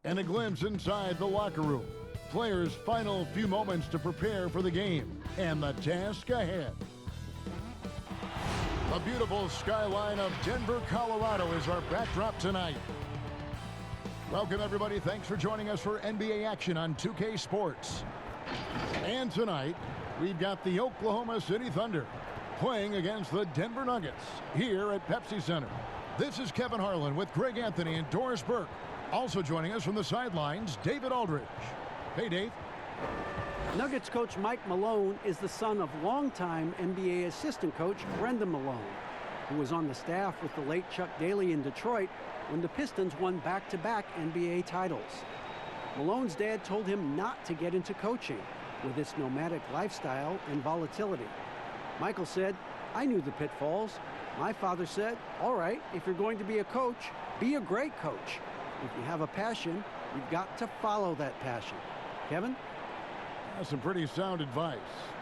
and a glimpse inside the locker room. Players' final few moments to prepare for the game and the task ahead. The beautiful skyline of Denver, Colorado is our backdrop tonight. Welcome, everybody. Thanks for joining us for NBA action on 2K Sports. And tonight, we've got the Oklahoma City Thunder playing against the Denver Nuggets here at Pepsi Center. This is Kevin Harlan with Greg Anthony and Doris Burke. Also joining us from the sidelines, David Aldridge. Hey, Dave. Nuggets coach Mike Malone is the son of longtime NBA assistant coach Brendan Malone, who was on the staff with the late Chuck Daly in Detroit when the Pistons won back-to-back NBA titles. Malone's dad told him not to get into coaching with its nomadic lifestyle and volatility. Michael said, "I knew the pitfalls. My father said, all right, if you're going to be a coach, be a great coach. If you have a passion, you've got to follow that passion." Kevin? That's some pretty sound advice.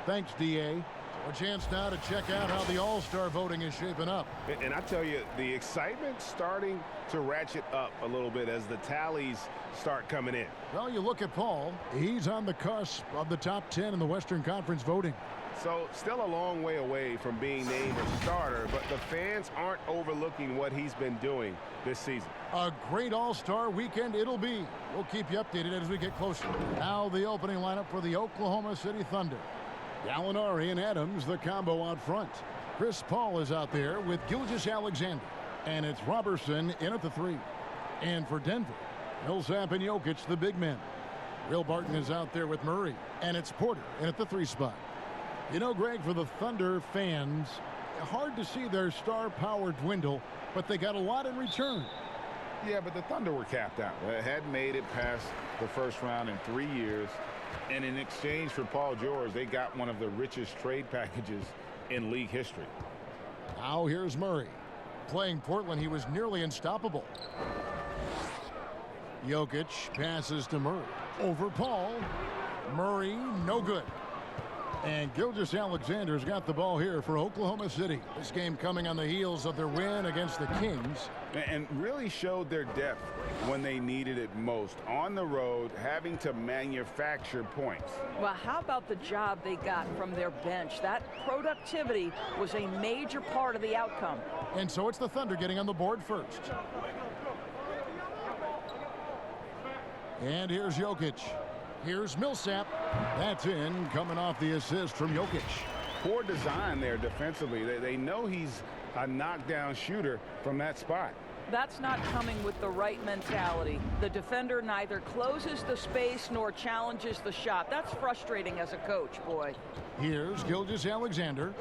Thanks, DA. A chance now to check out how the All-Star voting is shaping up. And I tell you, the excitement's starting to ratchet up a little bit as the tallies start coming in. Well, you look at Paul. He's on the cusp of the top 10 in the Western Conference voting. So still a long way away from being named a starter, but the fans aren't overlooking what he's been doing this season. A great All-Star weekend it'll be. We'll keep you updated as we get closer. Now the opening lineup for the Oklahoma City Thunder. Gallinari and Adams, the combo out front. Chris Paul is out there with Gilgeous-Alexander. And it's Robertson in at the 3. And for Denver, Millsap and Jokic, the big men. Will Barton is out there with Murray. And it's Porter in at the 3 spot. You know, Greg, for the Thunder fans, hard to see their star power dwindle, but they got a lot in return. Yeah, but the Thunder were capped out. They hadn't made it past the first round in 3 years. And in exchange for Paul George, they got one of the richest trade packages in league history. Now here's Murray. Playing Portland, he was nearly unstoppable. Jokic passes to Murray. Over Paul. Murray, no good. And Gilgeous-Alexander's got the ball here for Oklahoma City. This game coming on the heels of their win against the Kings. And really showed their depth when they needed it most. On the road, having to manufacture points. Well, how about the job they got from their bench? That productivity was a major part of the outcome. And so it's the Thunder getting on the board first. And here's Jokic. Here's Millsap. That's in, coming off the assist from Jokic. Poor design there defensively. They know he's a knockdown shooter from that spot. That's not coming with the right mentality. The defender neither closes the space nor challenges the shot. That's frustrating as a coach, boy. Here's Gilgeous-Alexander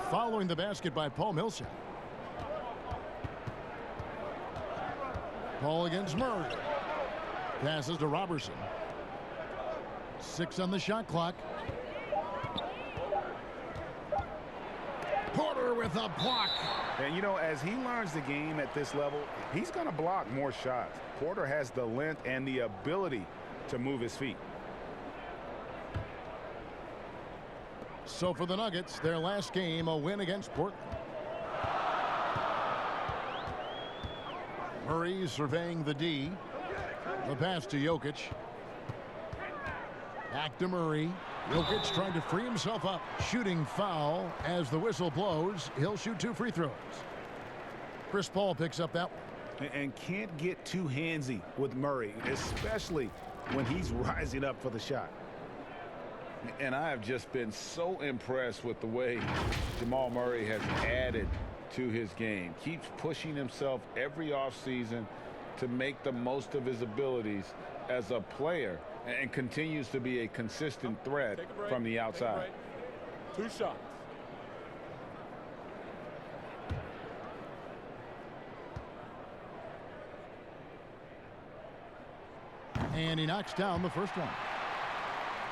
following the basket by Paul Millsap. Paul against Murray. Passes to Robertson. 6 on the shot clock. Porter with a block. And, you know, as he learns the game at this level, he's going to block more shots. Porter has the length and the ability to move his feet. So for the Nuggets, their last game, a win against Portland. Murray surveying the D. The pass to Jokic. Back to Murray. Jokic trying to free himself up. Shooting foul as the whistle blows. He'll shoot 2 free throws. Chris Paul picks up that one. And can't get too handsy with Murray, especially when he's rising up for the shot. And I have just been so impressed with the way Jamal Murray has added to his game. Keeps pushing himself every offseason to make the most of his abilities as a player, and continues to be a consistent threat from the outside. 2 shots. And he knocks down the first one.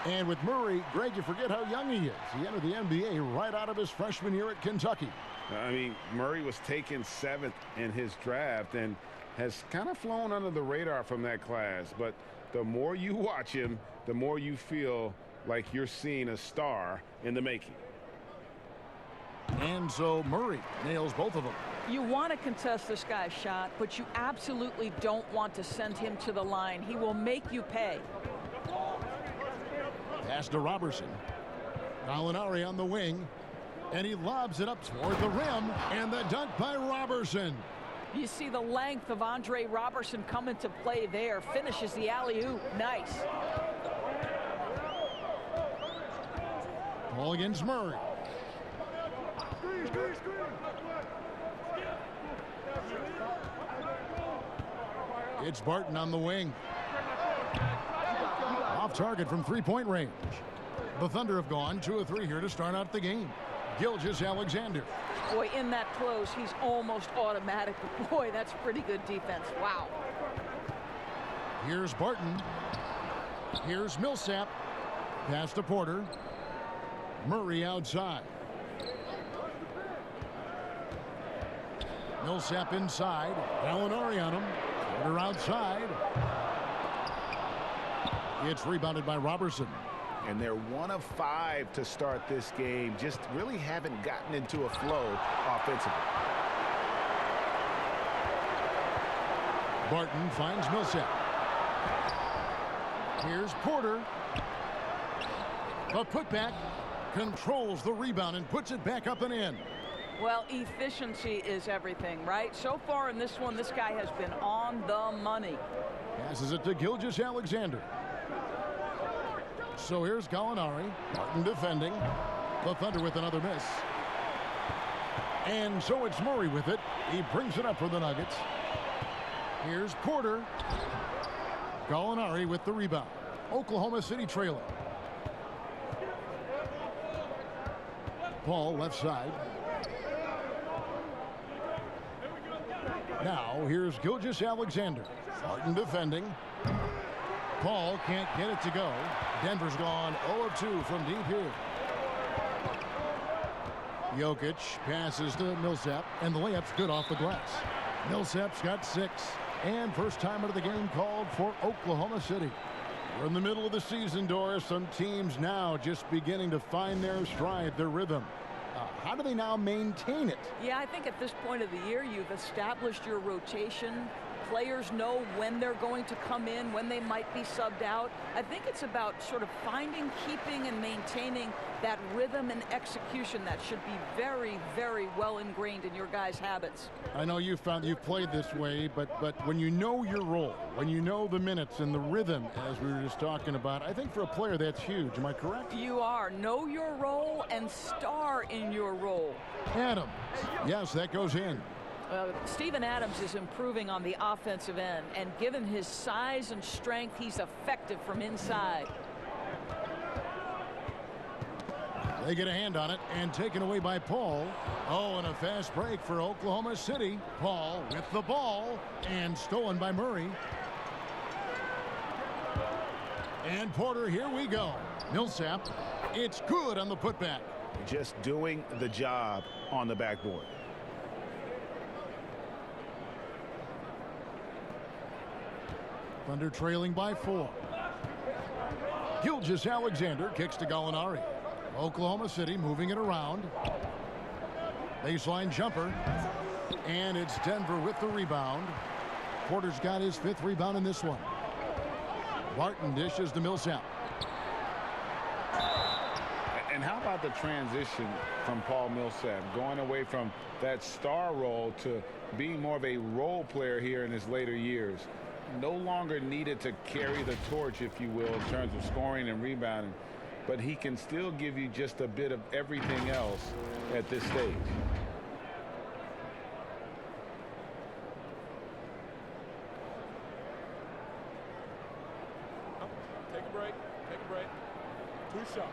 And with Murray, Greg, you forget how young he is. He entered the NBA right out of his freshman year at Kentucky. I mean, Murray was taken 7th in his draft and has kind of flown under the radar from that class. But the more you watch him, the more you feel like you're seeing a star in the making. And so Murray nails both of them. You want to contest this guy's shot, but you absolutely don't want to send him to the line. He will make you pay. Pass to Robertson. Gallinari on the wing. And he lobs it up toward the rim. And the dunk by Robertson. You see the length of Andre Robertson come into play there. Finishes the alley-oop. Nice. Ball against Murray. It's Barton on the wing. Off target from three-point range. The Thunder have gone 2 of 3 here to start out the game. Gilgeous-Alexander. Boy, in that close, he's almost automatic. Boy, that's pretty good defense. Wow. Here's Barton. Here's Millsap. Pass to Porter. Murray outside. Millsap inside. Gallinari on him. Porter outside. It's rebounded by Robertson. And they're 1 of 5 to start this game. Just really haven't gotten into a flow offensively. Barton finds Millsap. Here's Porter. The putback controls the rebound and puts it back up and in. Well, efficiency is everything, right? So far in this one, this guy has been on the money. Passes it to Gilgeous-Alexander. So here's Gallinari. Barton defending. The Thunder with another miss. And so it's Murray with it. He brings it up for the Nuggets. Here's Porter. Gallinari with the rebound. Oklahoma City trailing. Paul left side. Now here's Gilgeous-Alexander. Barton defending. Paul can't get it to go. Denver's gone 0 of 2 from deep here. Jokic passes to Millsap, and the layup's good off the glass. Millsap's got 6, and first time out of the game called for Oklahoma City. We're in the middle of the season, Doris. Some teams now just beginning to find their stride, their rhythm. How do they now maintain it? Yeah, I think at this point of the year, you've established your rotation. Players know when they're going to come in, when they might be subbed out. I think it's about sort of finding, keeping, and maintaining that rhythm and execution that should be very, very well ingrained in your guys' habits. I know you've played this way, but when you know your role, when you know the minutes and the rhythm, as we were just talking about, I think for a player that's huge. Am I correct? You are. Know your role and star in your role. Adams. Yes, that goes in. Steven Adams is improving on the offensive end, and given his size and strength, he's effective from inside. They get a hand on it and taken away by Paul. Oh, and a fast break for Oklahoma City. Paul with the ball and stolen by Murray. And Porter, here we go. Millsap, it's good on the putback. Just doing the job on the backboard. Thunder trailing by 4. Gilgeous-Alexander kicks to Gallinari. Oklahoma City moving it around. Baseline jumper. And it's Denver with the rebound. Porter's got his 5th rebound in this one. Barton dishes to Millsap. And how about the transition from Paul Millsap, going away from that star role to being more of a role player here in his later years? No longer needed to carry the torch, if you will, in terms of scoring and rebounding, but he can still give you just a bit of everything else at this stage. Take a break. Take a break. 2 shots.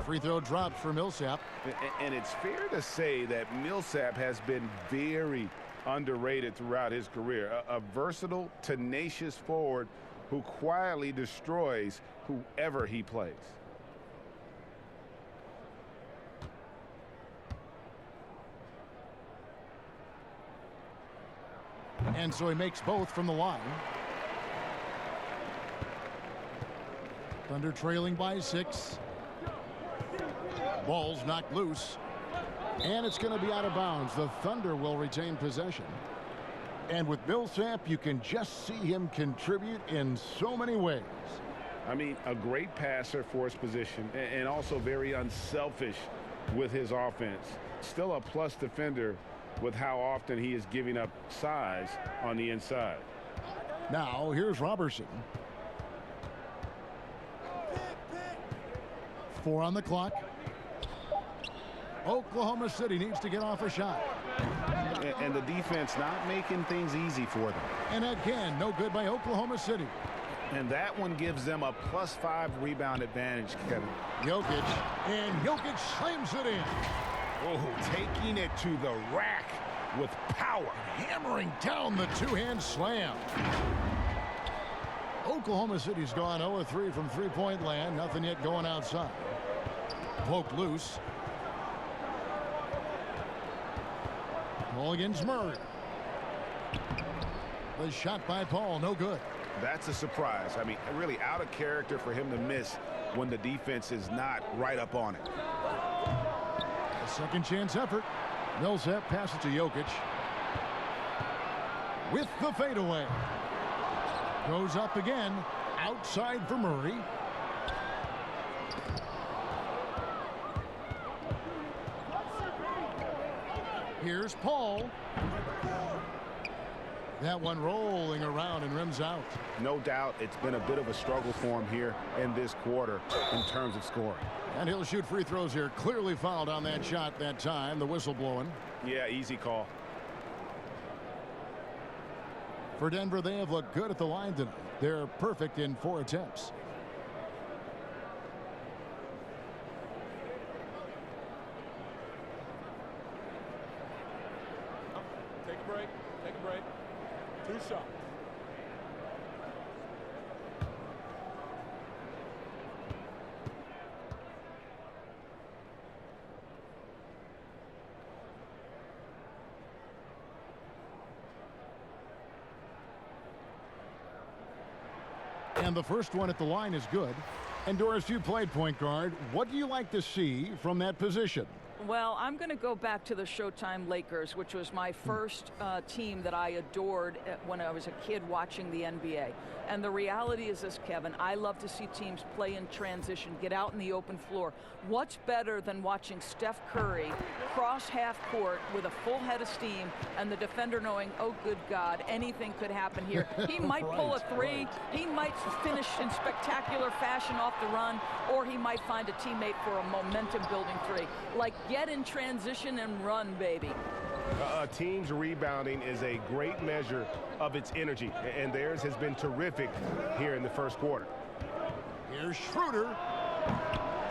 Free throw drops for Millsap. And it's fair to say that Millsap has been very underrated throughout his career. A versatile, tenacious forward who quietly destroys whoever he plays. And so he makes both from the line. Thunder trailing by 6. Ball's knocked loose. And it's going to be out of bounds. The Thunder will retain possession. And with Millsap, you can just see him contribute in so many ways. I mean, a great passer for his position and also very unselfish with his offense. Still a plus defender with how often he is giving up size on the inside. Now, here's Robertson. 4 on the clock. Oklahoma City needs to get off a shot. And the defense not making things easy for them. And again, no good by Oklahoma City. And that one gives them a +5 rebound advantage, Kevin. Jokic, and Jokic slams it in. Oh, taking it to the rack with power. Hammering down the two-hand slam. Oklahoma City's gone 0-3 from three-point land. Nothing yet going outside. Poked loose. Ball against Murray. The shot by Paul, no good. That's a surprise. I mean, really out of character for him to miss when the defense is not right up on it. A second chance effort. Millsap passes to Jokic. With the fadeaway. Goes up again. Outside for Murray. Here's Paul. That one rolling around and rims out. No doubt it's been a bit of a struggle for him here in this quarter in terms of scoring. And he'll shoot free throws here. Clearly fouled on that shot that time. The whistle blowing. Yeah, easy call. For Denver, they have looked good at the line tonight. They're perfect in 4 attempts. Take a break. Take a break. 2 shots. And the first one at the line is good. And Doris, you played point guard. What do you like to see from that position? Well, I'm going to go back to the Showtime Lakers, which was my first team that I adored when I was a kid watching the NBA. And the reality is this, Kevin, I love to see teams play in transition, get out in the open floor. What's better than watching Steph Curry cross half court with a full head of steam and the defender knowing, oh, good God, anything could happen here. He might pull a three, he might finish in spectacular fashion off the run, or he might find a teammate for a momentum-building three. Like, get in transition and run, baby. A team's rebounding is a great measure of its energy, and theirs has been terrific here in the first quarter. Here's Schroeder.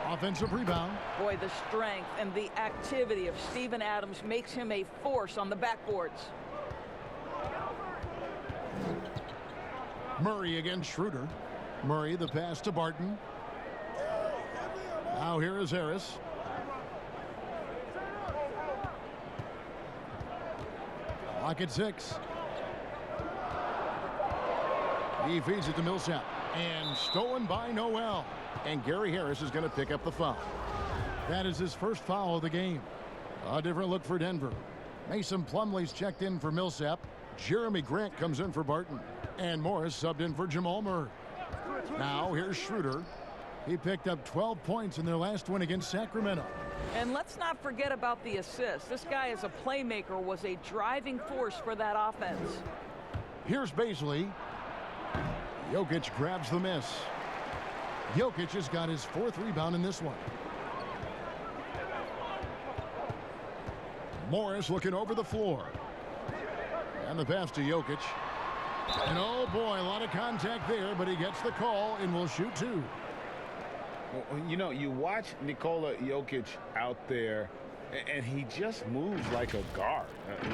Offensive rebound. Boy, the strength and the activity of Steven Adams makes him a force on the backboards. Murray against Schroeder. Murray, the pass to Barton. Now here is Harris. Clock at 6. He feeds it to Millsap. And stolen by Noel. And Gary Harris is going to pick up the foul. That is his first foul of the game. A different look for Denver. Mason Plumlee's checked in for Millsap. Jeremy Grant comes in for Barton. And Morris subbed in for Jamal Murray. Now here's Schroeder. He picked up 12 points in their last win against Sacramento. And let's not forget about the assist. This guy as a playmaker was a driving force for that offense. Here's Baisley. Jokic grabs the miss. Jokic has got his 4th rebound in this one. Morris looking over the floor. And the pass to Jokic. And oh boy, a lot of contact there, but he gets the call and will shoot 2. Well, you know, you watch Nikola Jokic out there, and he just moves like a guard.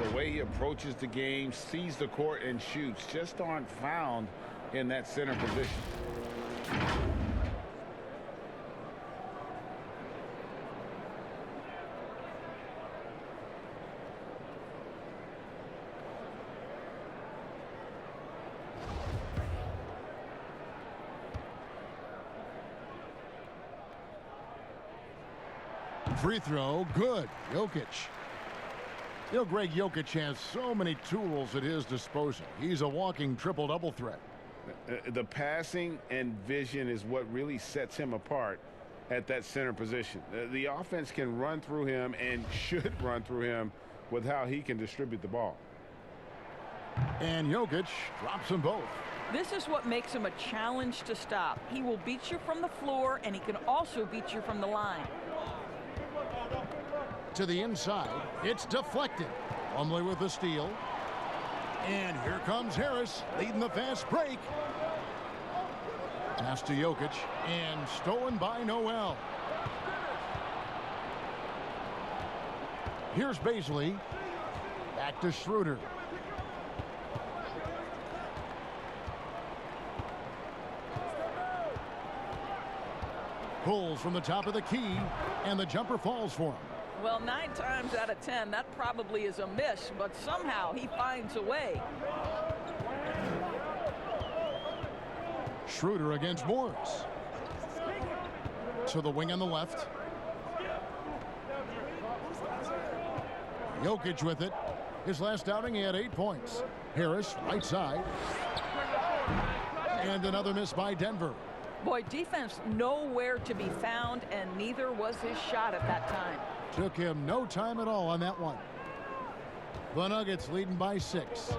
The way he approaches the game, sees the court, and shoots just aren't found in that center position. Free throw, good. Jokic. You know, Greg, Jokic has so many tools at his disposal. He's a walking triple-double threat. The passing and vision is what really sets him apart at that center position. The offense can run through him and should run through him with how he can distribute the ball. And Jokic drops them both. This is what makes him a challenge to stop. He will beat you from the floor, and he can also beat you from the line. To the inside, it's deflected. Plumlee with the steal. And here comes Harris, leading the fast break. Pass to Jokic, and stolen by Noel. Here's Baisley. Back to Schroeder. Pulls from the top of the key, and the jumper falls for him. Well, 9 times out of 10, that probably is a miss, but somehow he finds a way. Schroeder against Morris. To the wing on the left. Jokic with it. His last outing, he had 8 points. Harris, right side. And another miss by Denver. Boy, defense nowhere to be found, and neither was his shot at that time. Took him no time at all on that one. The Nuggets leading by 6.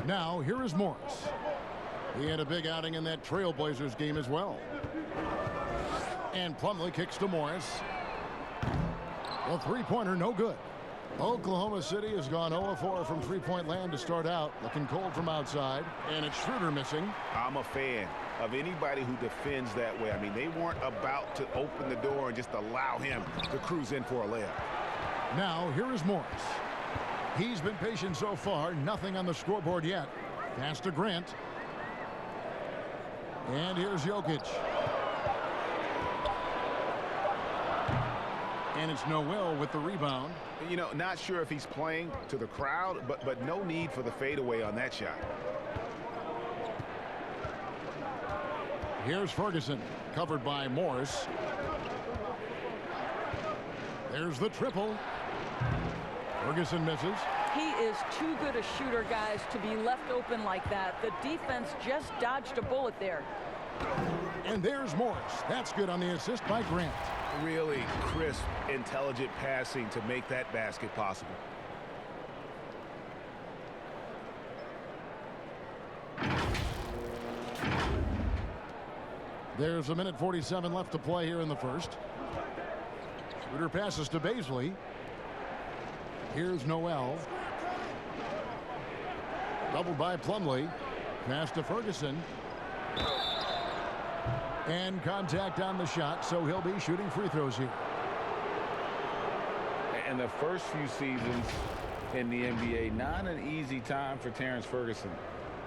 Now, here is Morris. He had a big outing in that Trailblazers game as well. And Plumlee kicks to Morris. The three-pointer, no good. Oklahoma City has gone 0-4 from three-point land to start out. Looking cold from outside. And it's Schroeder missing. I'm a fan of anybody who defends that way. I mean, they weren't about to open the door and just allow him to cruise in for a layup. Now, here is Morris. He's been patient so far. Nothing on the scoreboard yet. Pass to Grant. And here's Jokic. And it's Noel with the rebound. You know, not sure if he's playing to the crowd, but no need for the fadeaway on that shot. Here's Ferguson, covered by Morris. There's the triple. Ferguson misses. He is too good a shooter, guys, to be left open like that. The defense just dodged a bullet there. And there's Morris. That's good on the assist by Grant. Really crisp, intelligent passing to make that basket possible. There's a minute 47 left to play here in the first. Schroeder passes to Baisley. Here's Noel. Doubled by Plumlee. Pass to Ferguson. And contact on the shot, so he'll be shooting free throws here. And the first few seasons in the NBA, not an easy time for Terrence Ferguson.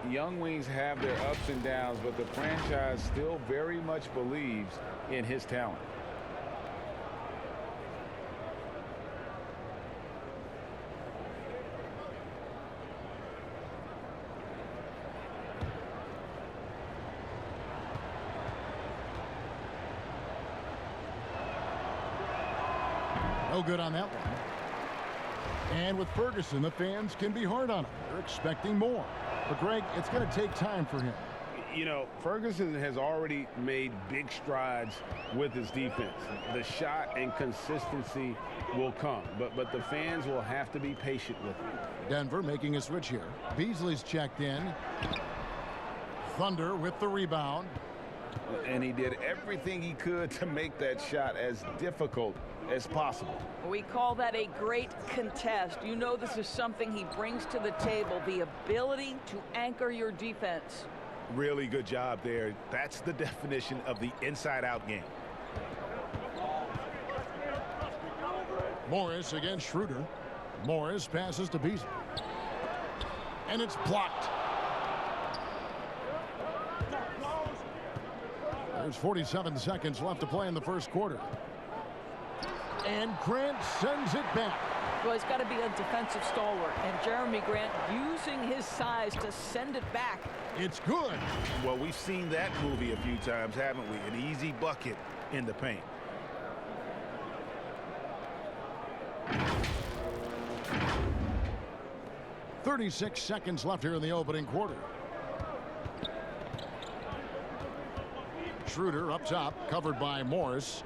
Young wings have their ups and downs, but the franchise still very much believes in his talent. No good on that one. And with Ferguson, the fans can be hard on him. They're expecting more. But, Greg, it's going to take time for him. You know, Ferguson has already made big strides with his defense. The shot and consistency will come, but the fans will have to be patient with him. Denver making a switch here. Beasley's checked in. Thunder with the rebound. And he did everything he could to make that shot as difficult as possible. We call that a great contest. You know this is something he brings to the table, the ability to anchor your defense. Really good job there. That's the definition of the inside-out game. Morris against Schroeder. Morris passes to Beasley. And it's blocked. There's 47 seconds left to play in the first quarter. And Grant sends it back. Well, he's got to be a defensive stalwart, and Jeremy Grant using his size to send it back. It's good. Well, we've seen that movie a few times, haven't we? An easy bucket in the paint. .36 seconds left here in the opening quarter. Schroeder up top, covered by Morris.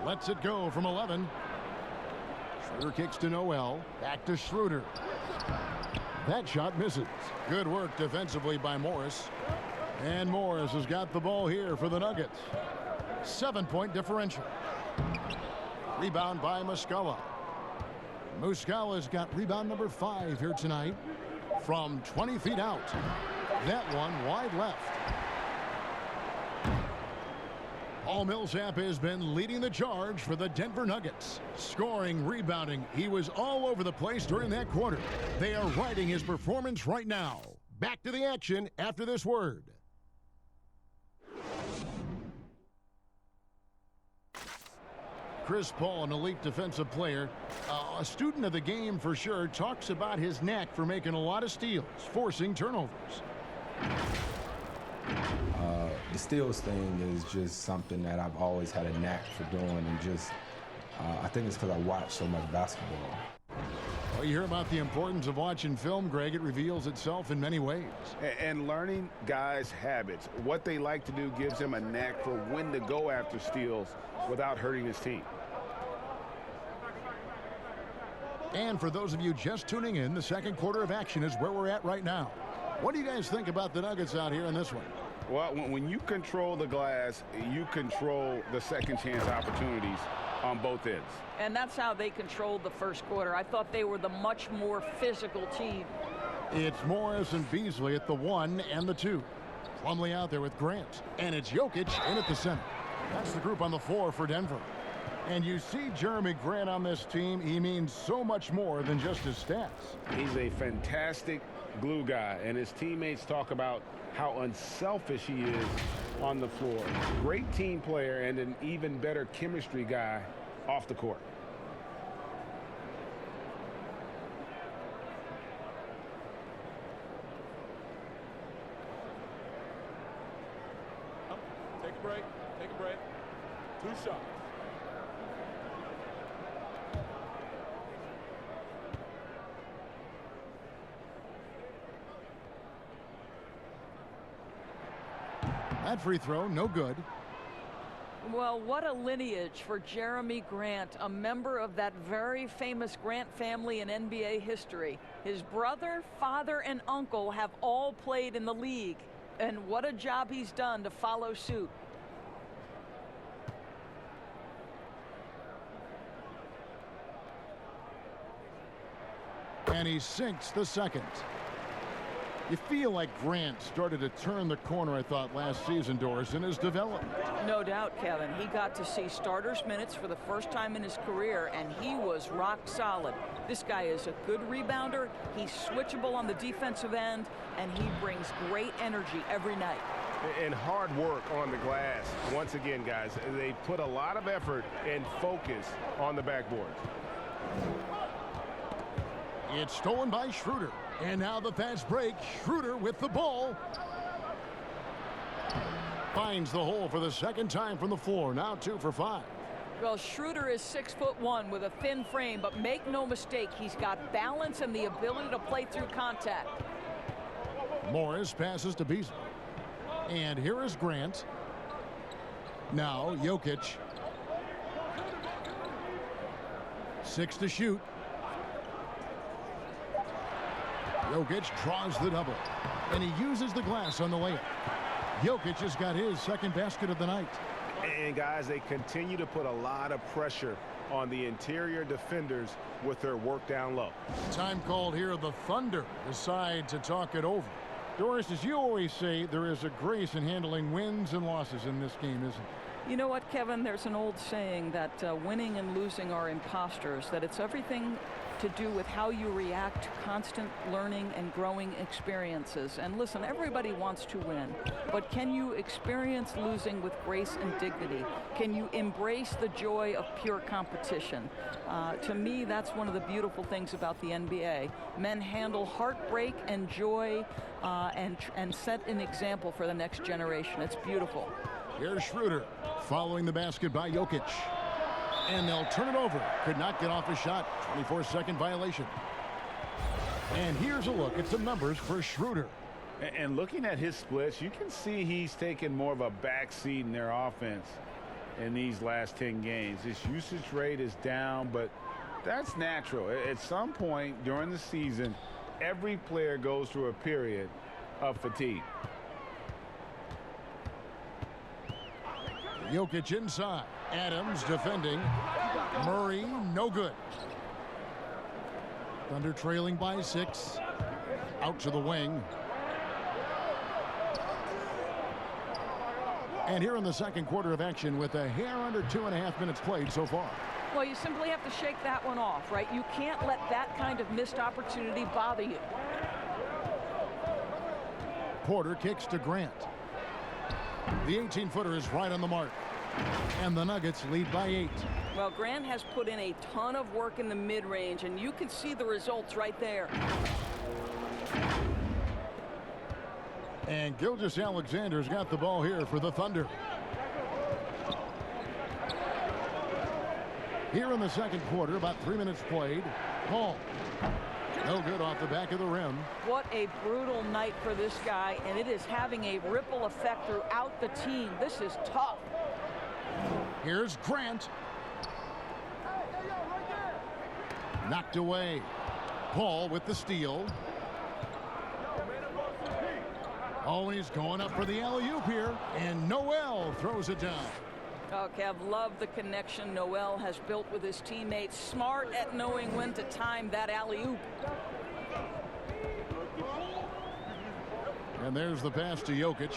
Lets it go from 11. Schroeder kicks to Noel. Back to Schroeder. That shot misses. Good work defensively by Morris. And Morris has got the ball here for the Nuggets. 7-point differential. Rebound by Muscala. Muscala's got rebound number 5 here tonight from 20 feet out. That one wide left. Paul Millsap has been leading the charge for the Denver Nuggets. Scoring, rebounding. He was all over the place during that quarter. They are riding his performance right now. Back to the action after this word. Chris Paul, an elite defensive player, a student of the game for sure, talks about his knack for making a lot of steals, forcing turnovers. The steals thing is just something that I've always had a knack for doing, and just I think it's because I watch so much basketball. Well, you hear about the importance of watching film, Greg. It reveals itself in many ways. And learning guys' habits, what they like to do, gives him a knack for when to go after steals without hurting his team. And for those of you just tuning in, the second quarter of action is where we're at right now. What do you guys think about the Nuggets out here in this one? Well, when you control the glass, you control the second chance opportunities on both ends. And that's how they controlled the first quarter. I thought they were the much more physical team. It's Morris and Beasley at the 1 and the 2. Plumlee out there with Grant. And it's Jokic in at the center. That's the group on the floor for Denver. And you see Jeremy Grant on this team. He means so much more than just his stats. He's a fantastic glue guy, and his teammates talk about how unselfish he is on the floor. Great team player and an even better chemistry guy off the court. Take a break. Take a break. 2 shots. That free throw, no good. Well, what a lineage for Jeremy Grant, a member of that very famous Grant family in NBA history. His brother, father, and uncle have all played in the league. And what a job he's done to follow suit. And he sinks the second. You feel like Grant started to turn the corner, I thought, last season, Doris, in his development. No doubt, Kevin. He got to see starters minutes for the first time in his career, and he was rock solid. This guy is a good rebounder. He's switchable on the defensive end, and he brings great energy every night. And hard work on the glass. Once again, guys, they put a lot of effort and focus on the backboard. It's stolen by Schroeder. And now the fast break. Schroeder with the ball. Finds the hole for the second time from the floor. Now 2 for 5. Well, Schroeder is 6'1" with a thin frame, but make no mistake, he's got balance and the ability to play through contact. Morris passes to Beasley. And here is Grant. Now Jokic. 6 to shoot. Jokic draws the double. And he uses the glass on the layup. Jokic has got his second basket of the night. And guys, they continue to put a lot of pressure on the interior defenders with their work down low. Time called here. The Thunder decide to talk it over. Doris, as you always say, there is a grace in handling wins and losses in this game, isn't it? You know what, Kevin? There's an old saying that winning and losing are imposters, that it's everything to do with how you react to constant learning and growing experiences. And listen, everybody wants to win, but can you experience losing with grace and dignity? Can you embrace the joy of pure competition? To me, that's one of the beautiful things about the NBA. Men handle heartbreak and joy and set an example for the next generation. It's beautiful. Here's Schroeder following the basket by Jokic. And they'll turn it over. Could not get off a shot. 24-second violation. And here's a look at some numbers for Schroeder. And looking at his splits, you can see he's taken more of a backseat in their offense in these last 10 games. His usage rate is down, but that's natural. At some point during the season, every player goes through a period of fatigue. Jokic inside. Adams defending. Murray, no good. Thunder trailing by 6. Out to the wing. And here in the second quarter of action with a hair under 2.5 minutes played so far. Well, you simply have to shake that one off, right? You can't let that kind of missed opportunity bother you. Porter kicks to Grant. The 18-footer is right on the mark. And the Nuggets lead by 8. Well, Grant has put in a ton of work in the mid-range, and you can see the results right there. And Gilgeous-Alexander's got the ball here for the Thunder. Here in the second quarter, about 3 minutes played. Paul. No good off the back of the rim. What a brutal night for this guy, and it is having a ripple effect throughout the team. This is tough. Here's Grant. Knocked away. Paul with the steal. Oh, he's going up for the alley-oop here. And Noel throws it down. Oh, Kev, love the connection Noel has built with his teammates. Smart at knowing when to time that alley-oop. And there's the pass to Jokic.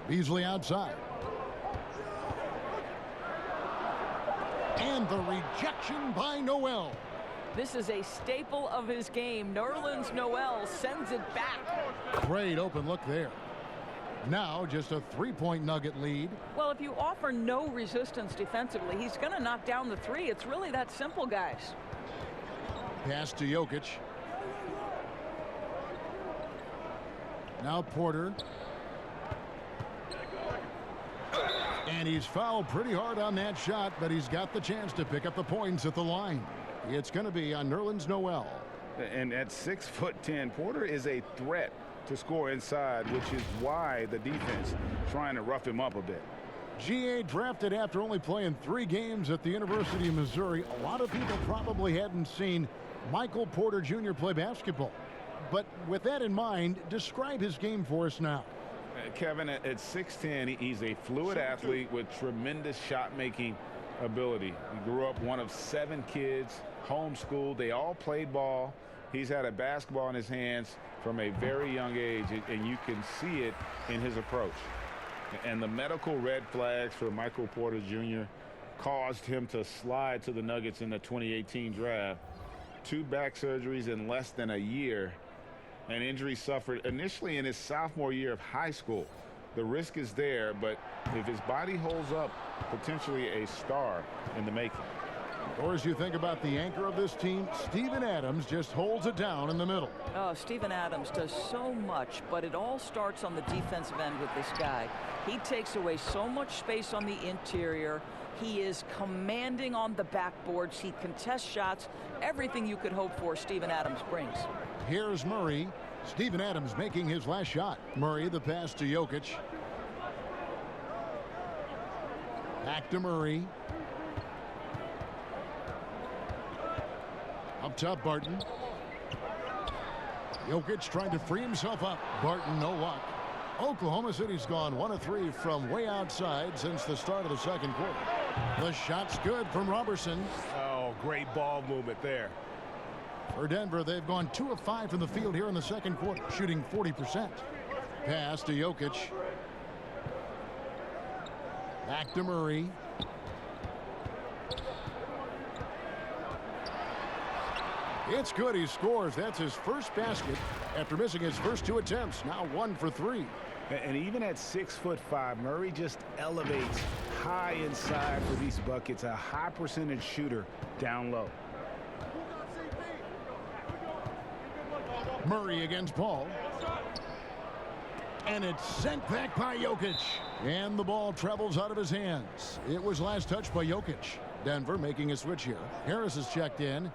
Beasley outside. And the rejection by Noel. This is a staple of his game. Nerlens Noel sends it back. Great open look there. Now just a 3-point Nugget lead. Well, if you offer no resistance defensively, he's going to knock down the three. It's really that simple, guys. Pass to Jokic. Now Porter. And he's fouled pretty hard on that shot, but he's got the chance to pick up the points at the line. It's going to be on Nerlens Noel. And at 6'10", Porter is a threat to score inside, which is why the defense trying to rough him up a bit. GA drafted after only playing 3 games at the University of Missouri. A lot of people probably hadn't seen Michael Porter Jr. play basketball. But with that in mind, describe his game for us now. Kevin, at 6'10", he's a fluid athlete with tremendous shot-making ability. He grew up one of 7 kids, homeschooled. They all played ball. He's had a basketball in his hands from a very young age, and you can see it in his approach. And the medical red flags for Michael Porter Jr. caused him to slide to the Nuggets in the 2018 draft. 2 back surgeries in less than a year. An injury suffered initially in his sophomore year of high school. The risk is there, but if his body holds up, potentially a star in the making. Or as you think about the anchor of this team, Steven Adams just holds it down in the middle. Oh, Steven Adams does so much, but it all starts on the defensive end with this guy. He takes away so much space on the interior. He is commanding on the backboards. He contests shots. Everything you could hope for, Steven Adams brings. Here's Murray. Steven Adams making his last shot. Murray, the pass to Jokic. Back to Murray. Up top, Barton. Jokic trying to free himself up. Barton, no luck. Oklahoma City's gone 1 of 3 from way outside since the start of the second quarter. The shot's good from Robertson. Oh, great ball movement there. For Denver, they've gone 2 of 5 from the field here in the second quarter, shooting 40%. Pass to Jokic. Back to Murray. It's good. He scores. That's his first basket after missing his first 2 attempts. Now 1 for 3. And even at 6'5", Murray just elevates high inside for these buckets. A high percentage shooter down low. Murray against Paul. And it's sent back by Jokic. And the ball travels out of his hands. It was last touched by Jokic. Denver making a switch here. Harris is checked in.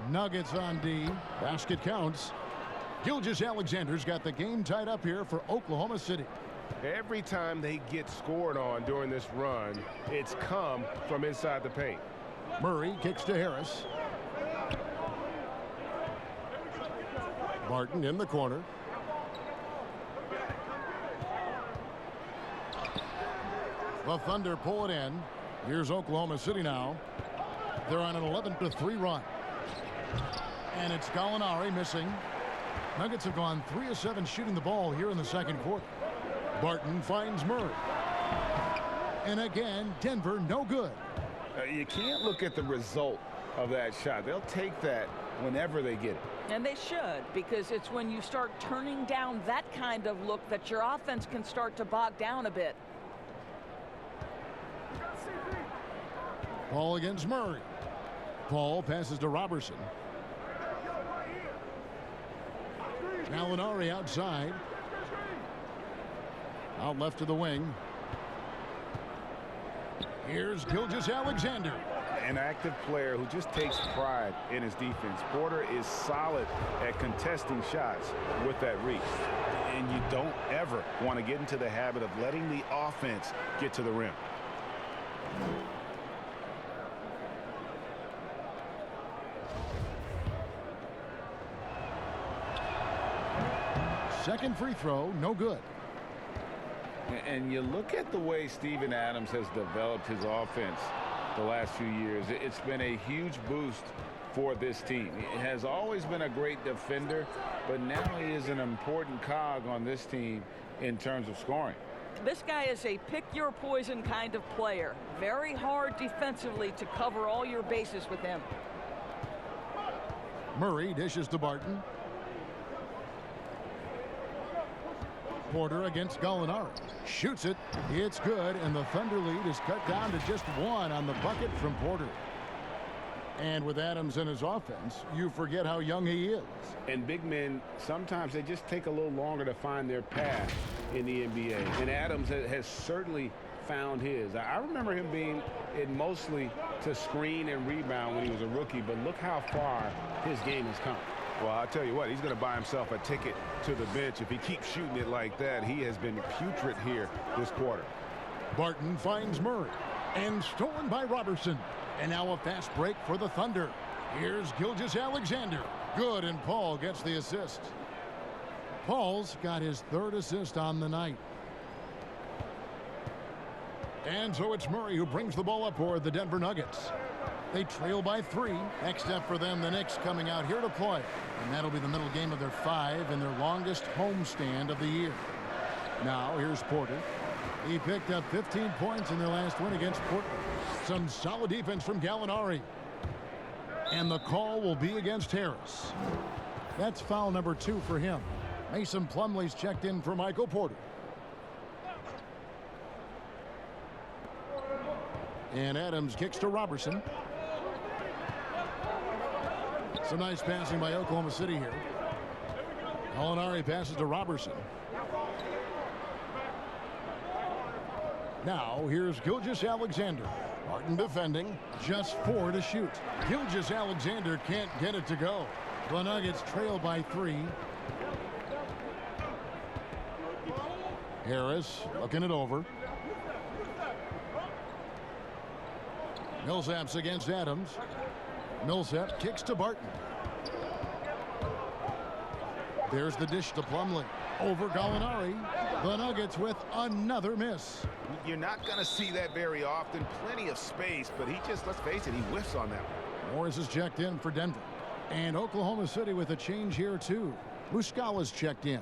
Nuggets on D. Basket counts. Gilgeous-Alexander's got the game tied up here for Oklahoma City. Every time they get scored on during this run, it's come from inside the paint. Murray kicks to Harris. Barton in the corner. The Thunder pull it in. Here's Oklahoma City now. They're on an 11-3 run. And it's Gallinari missing. Nuggets have gone 3 of 7 shooting the ball here in the second quarter. Barton finds Murray. And again, Denver no good. You can't look at the result of that shot. They'll take that whenever they get it. And they should, because it's when you start turning down that kind of look that your offense can start to bog down a bit. Paul against Murray. Paul passes to Robertson. Gallinari outside. Out left to the wing. Here's Gilgeous-Alexander. An active player who just takes pride in his defense. Porter is solid at contesting shots with that reach. And you don't ever want to get into the habit of letting the offense get to the rim. Second free throw, no good. And you look at the way Steven Adams has developed his offense the last few years. It's been a huge boost for this team. He has always been a great defender, but now he is an important cog on this team in terms of scoring. This guy is a pick-your-poison kind of player. Very hard defensively to cover all your bases with him. Murray dishes to Barton. Porter against Gallinari. Shoots it. It's good, and the Thunder lead is cut down to just 1 on the bucket from Porter. And with Adams in his offense, you forget how young he is. And big men, sometimes they just take a little longer to find their path in the NBA. And Adams has certainly found his. I remember him being in mostly to screen and rebound when he was a rookie, but look how far his game has come. Well, I'll tell you what, he's going to buy himself a ticket to the bench. If he keeps shooting it like that, he has been putrid here this quarter. Barton finds Murray. And stolen by Robertson. And now a fast break for the Thunder. Here's Gilgeous-Alexander. Good, and Paul gets the assist. Paul's got his 3rd assist on the night. And so it's Murray who brings the ball up for the Denver Nuggets. They trail by 3. Next up for them, the Knicks coming out here to play. And that'll be the middle game of their 5 and their longest homestand of the year. Now, here's Porter. He picked up 15 points in their last win against Portland. Some solid defense from Gallinari. And the call will be against Harris. That's foul number 2 for him. Mason Plumlee's checked in for Michael Porter. And Adams kicks to Robertson. Some nice passing by Oklahoma City here. Gallinari passes to Robertson. Now here's Gilgeous-Alexander. Barton defending. Just 4 to shoot. Gilgeous-Alexander can't get it to go. The Nuggets trail by 3. Harris looking it over. Millsap's against Adams. Millsap kicks to Barton. There's the dish to Plumlee. Over Gallinari. The Nuggets with another miss. You're not going to see that very often. Plenty of space, but he just, let's face it, he whiffs on that one. Morris is checked in for Denver. And Oklahoma City with a change here, too. Muscala's checked in.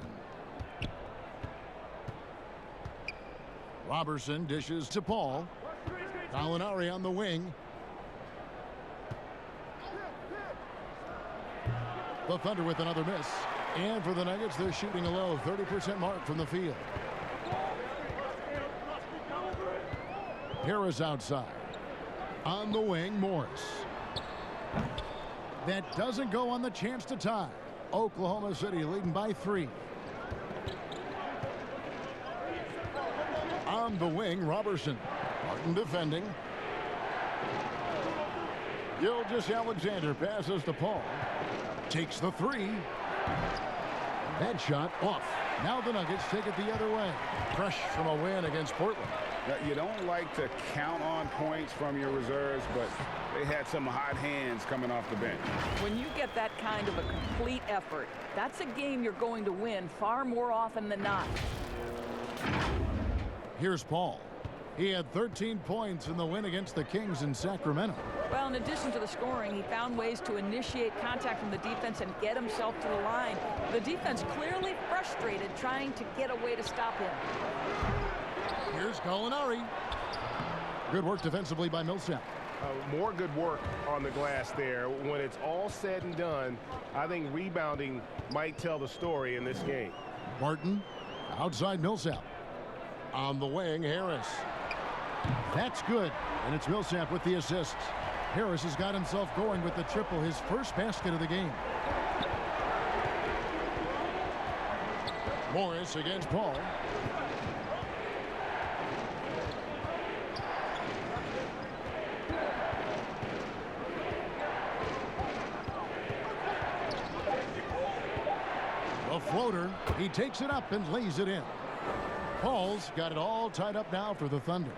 Robertson dishes to Paul. Gallinari on the wing. The Thunder with another miss. And for the Nuggets, they're shooting a low 30% mark from the field. Harris outside. On the wing, Morris. That doesn't go on the chance to tie. Oklahoma City leading by 3. On the wing, Robertson. Martin defending. Gilgeous-Alexander passes to Paul. Takes the 3. That shot off. Now the Nuggets take it the other way. Fresh from a win against Portland. You don't like to count on points from your reserves, but they had some hot hands coming off the bench. When you get that kind of a complete effort, that's a game you're going to win far more often than not. Here's Paul. He had 13 points in the win against the Kings in Sacramento. Well, in addition to the scoring, he found ways to initiate contact from the defense and get himself to the line. The defense clearly frustrated trying to get a way to stop him. Here's Gallinari. Good work defensively by Millsap. More good work on the glass there. When it's all said and done, I think rebounding might tell the story in this game. Martin outside Millsap. On the wing, Harris. That's good, and it's Millsap with the assist. Harris has got himself going with the triple, his first basket of the game. Morris against Paul. The floater, he takes it up and lays it in. Paul's got it all tied up now for the Thunder.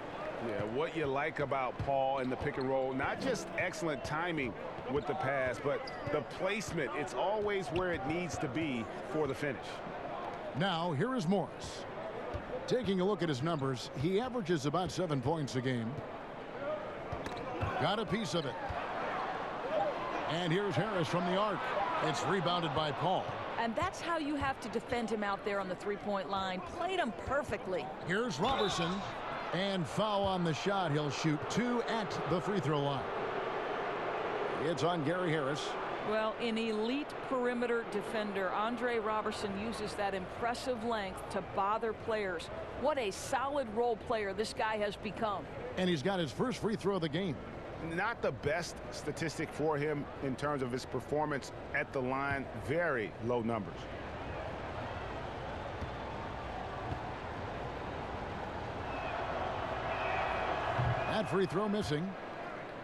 Yeah, what you like about Paul in the pick and roll, not just excellent timing with the pass, but the placement. It's always where it needs to be for the finish. Now, here is Morris. Taking a look at his numbers, he averages about 7 points a game. Got a piece of it. And here's Harris from the arc. It's rebounded by Paul. And that's how you have to defend him out there on the three-point line. Played him perfectly. Here's Robertson. And foul on the shot. He'll shoot 2 at the free throw line. It's on Gary Harris. Well, an elite perimeter defender, Andre Robertson uses that impressive length to bother players. What a solid role player this guy has become. And he's got his first free throw of the game. Not the best statistic for him in terms of his performance at the line. Very low numbers. That free throw missing.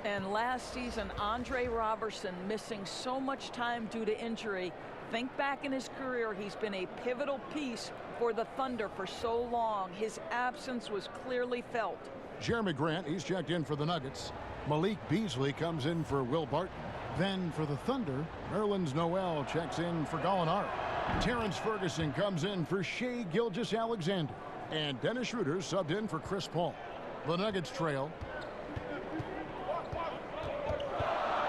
And last season, Andre Robertson missing so much time due to injury. Think back in his career, he's been a pivotal piece for the Thunder for so long. His absence was clearly felt. Jeremy Grant, he's checked in for the Nuggets. Malik Beasley comes in for Will Barton. Then for the Thunder, Nerlens Noel checks in for Gallinari. Terrence Ferguson comes in for Shai Gilgeous-Alexander. And Dennis Schroeder subbed in for Chris Paul. The Nuggets trail.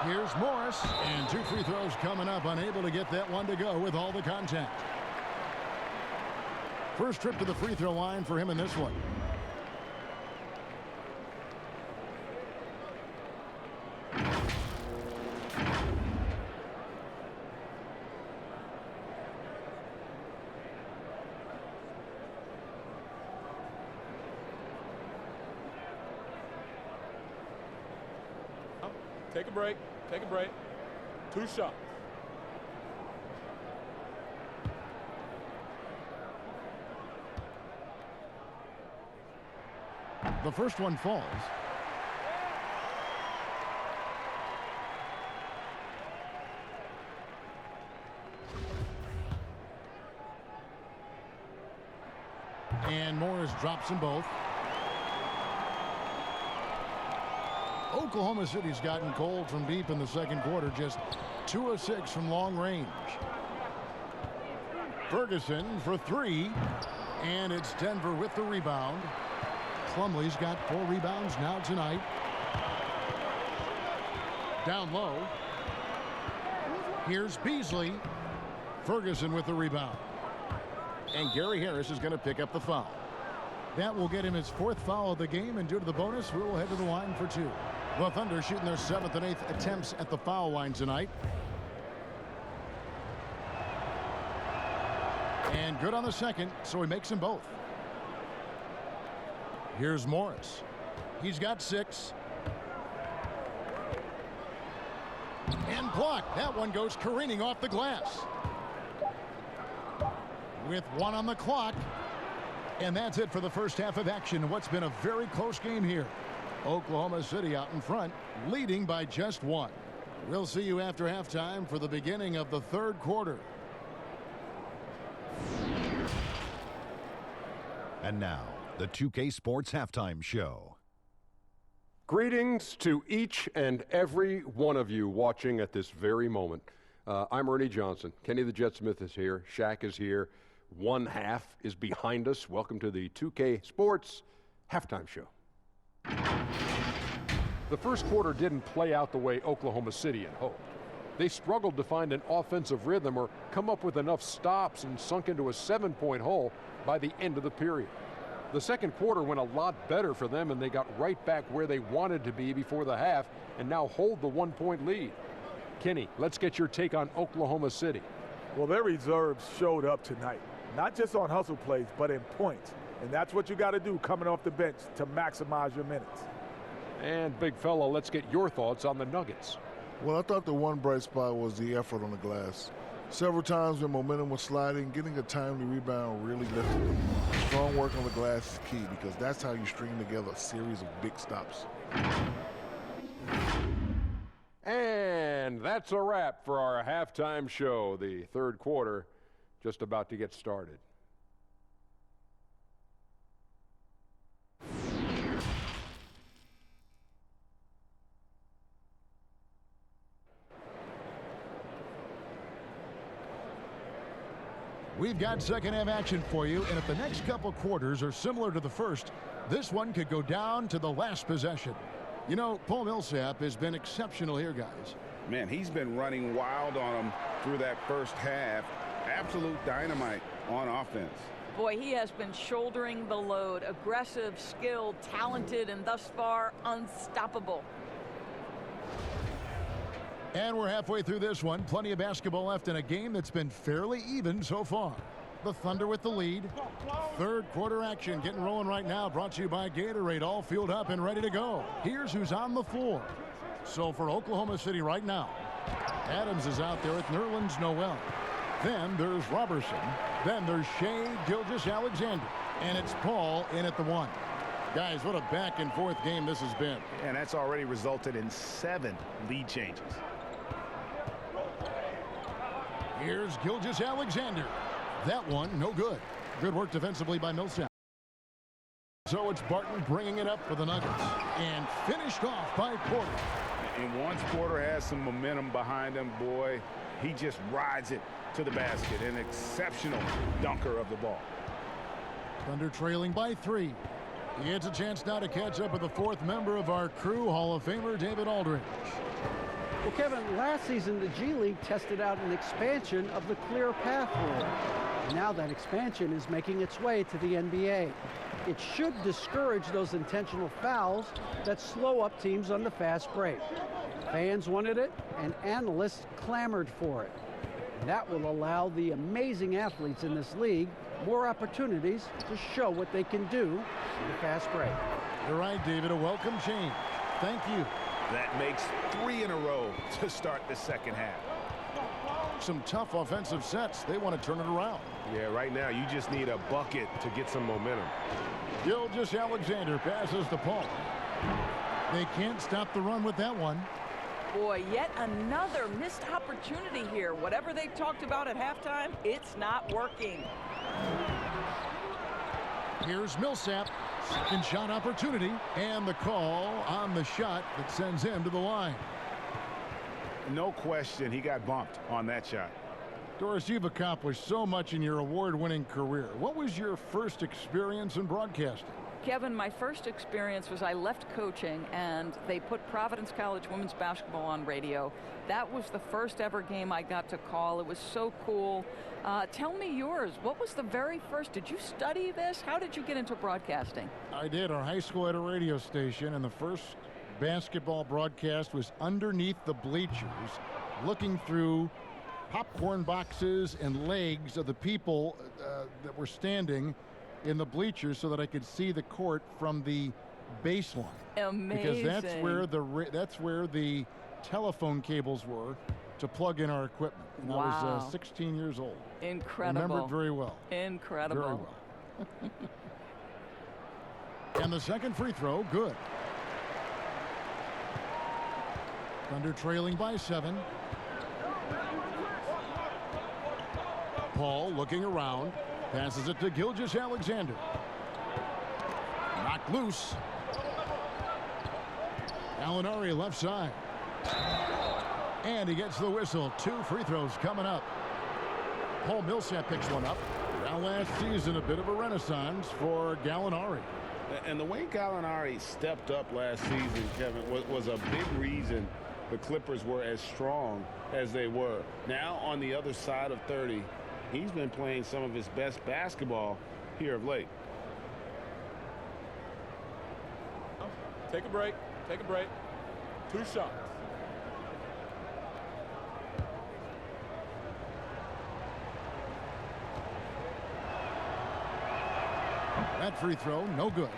Here's Morris, and 2 free throws coming up, unable to get that one to go with all the contact. First trip to the free throw line for him in this one. Take a break. Take a break. 2 shots. The first one falls. And Morris drops them both. Oklahoma City's gotten cold from deep in the second quarter, just 2 of 6 from long range. Ferguson for 3, and it's Denver with the rebound. Plumlee's got 4 rebounds now tonight. Down low. Here's Beasley. Ferguson with the rebound. And Gary Harris is going to pick up the foul. That will get him his 4th foul of the game, and due to the bonus, we will head to the line for 2. The Thunder shooting their 7th and 8th attempts at the foul line tonight. And good on the second, so he makes them both. Here's Morris. He's got 6. And blocked. That one goes careening off the glass. With 1 on the clock. And that's it for the first half of action. What's been a very close game here. Oklahoma City out in front, leading by just 1. We'll see you after halftime for the beginning of the 3rd quarter. And now, the 2K Sports Halftime Show. Greetings to each and every one of you watching at this very moment. I'm Ernie Johnson. Kenny the Jet Smith is here. Shaq is here. 1/2 is behind us. Welcome to the 2K Sports Halftime Show. The first quarter didn't play out the way Oklahoma City had hoped. They struggled to find an offensive rhythm or come up with enough stops and sunk into a 7-point hole by the end of the period. The second quarter went a lot better for them, and they got right back where they wanted to be before the half and now hold the 1-point lead. Kenny, let's get your take on Oklahoma City. Well, their reserves showed up tonight, not just on hustle plays, but in points. And that's what you got to do coming off the bench to maximize your minutes. And big fella, let's get your thoughts on the Nuggets. Well, I thought the one bright spot was the effort on the glass. Several times when momentum was sliding, getting a timely rebound really lifted them. Strong work on the glass is key because that's how you string together a series of big stops. And that's a wrap for our halftime show. The 3rd quarter just about to get started. We've got second half action for you, and if the next couple quarters are similar to the first, this one could go down to the last possession. You know, Paul Millsap has been exceptional here, guys. Man, he's been running wild on them through that first half. Absolute dynamite on offense. Boy, he has been shouldering the load. Aggressive, skilled, talented, and thus far unstoppable. And we're halfway through this one. Plenty of basketball left in a game that's been fairly even so far. The Thunder with the lead. 3rd quarter action getting rolling right now. Brought to you by Gatorade. All fueled up and ready to go. Here's who's on the floor. So for Oklahoma City right now, Adams is out there with Nerlens Noel. Then there's Robertson. Then there's Shea Gilgeous-Alexander. And it's Paul in at the 1. Guys, what a back and forth game this has been. And that's already resulted in 7 lead changes. Here's Gilgeous-Alexander. That one, no good. Good work defensively by Millsap. So it's Barton bringing it up for the Nuggets. And finished off by Porter. And once Porter has some momentum behind him, boy, he just rides it to the basket. An exceptional dunker of the ball. Thunder trailing by 3. He gets a chance now to catch up with the 4th member of our crew, Hall of Famer David Aldridge. Well, Kevin, last season the G League tested out an expansion of the clear path rule. And now that expansion is making its way to the NBA. It should discourage those intentional fouls that slow up teams on the fast break. Fans wanted it, and analysts clamored for it. And that will allow the amazing athletes in this league more opportunities to show what they can do in the fast break. You're right, David. A welcome change. Thank you. That makes 3 in a row to start the second half. Some tough offensive sets. They want to turn it around. Yeah, right now you just need a bucket to get some momentum. Gilgeous-Alexander passes to Paul. They can't stop the run with that one. Boy, yet another missed opportunity here. Whatever they talked about at halftime, it's not working. Here's Millsap. Second shot opportunity. And the call on the shot that sends him to the line. No question, he got bumped on that shot. Doris, you've accomplished so much in your award-winning career. What was your first experience in broadcasting? Kevin, my first experience was I left coaching and they put Providence College women's basketball on radio. That was the first ever game I got to call. It was so cool. Tell me yours. What was the very first? Did you study this? How did you get into broadcasting? I did. Our high school had a radio station, and the first basketball broadcast was underneath the bleachers, looking through popcorn boxes and legs of the people that were standing in the bleachers so that I could see the court from the baseline. Amazing. Because that's where the telephone cables were to plug in our equipment. And I was 16 years old. Incredible. Remember it very well. Incredible. Very well. And the second free throw, good. Thunder trailing by 7. Paul looking around. Passes it to Gilgeous-Alexander. Knocked loose. Gallinari left side. And he gets the whistle. 2 free throws coming up. Paul Millsap picks one up. Now last season, a bit of a renaissance for Gallinari. And the way Gallinari stepped up last season, Kevin, was a big reason the Clippers were as strong as they were. Now on the other side of 30, he's been playing some of his best basketball here of late. Take a break. Take a break. 2 shots. That free throw, no good.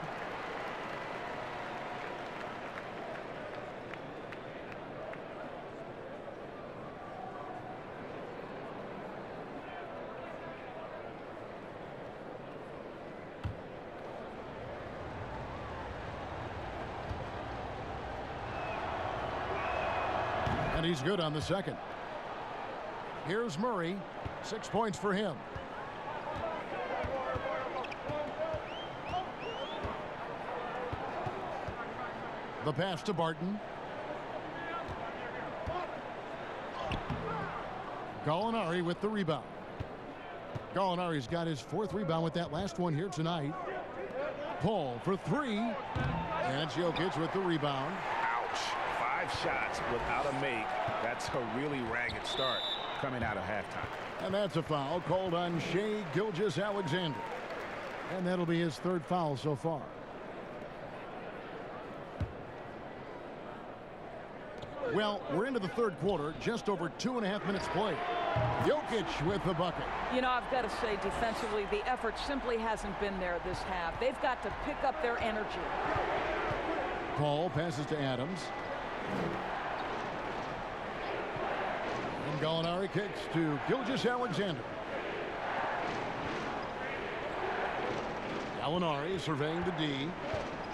And he's good on the second. Here's Murray. 6 points for him. The pass to Barton. Gallinari with the rebound. Gallinari's got his 4th rebound with that last one here tonight. Paul for 3. And Jokic with the rebound. Ouch. 5 shots without a make. That's a really ragged start coming out of halftime. And that's a foul called on Shai Gilgeous-Alexander. And that'll be his 3rd foul so far. Well, we're into the 3rd quarter, just over 2.5 minutes played. Jokic with the bucket. You know, I've got to say, defensively, the effort simply hasn't been there this half. They've got to pick up their energy. Paul passes to Adams. And Gallinari kicks to Gilgeous-Alexander. Gallinari surveying the D.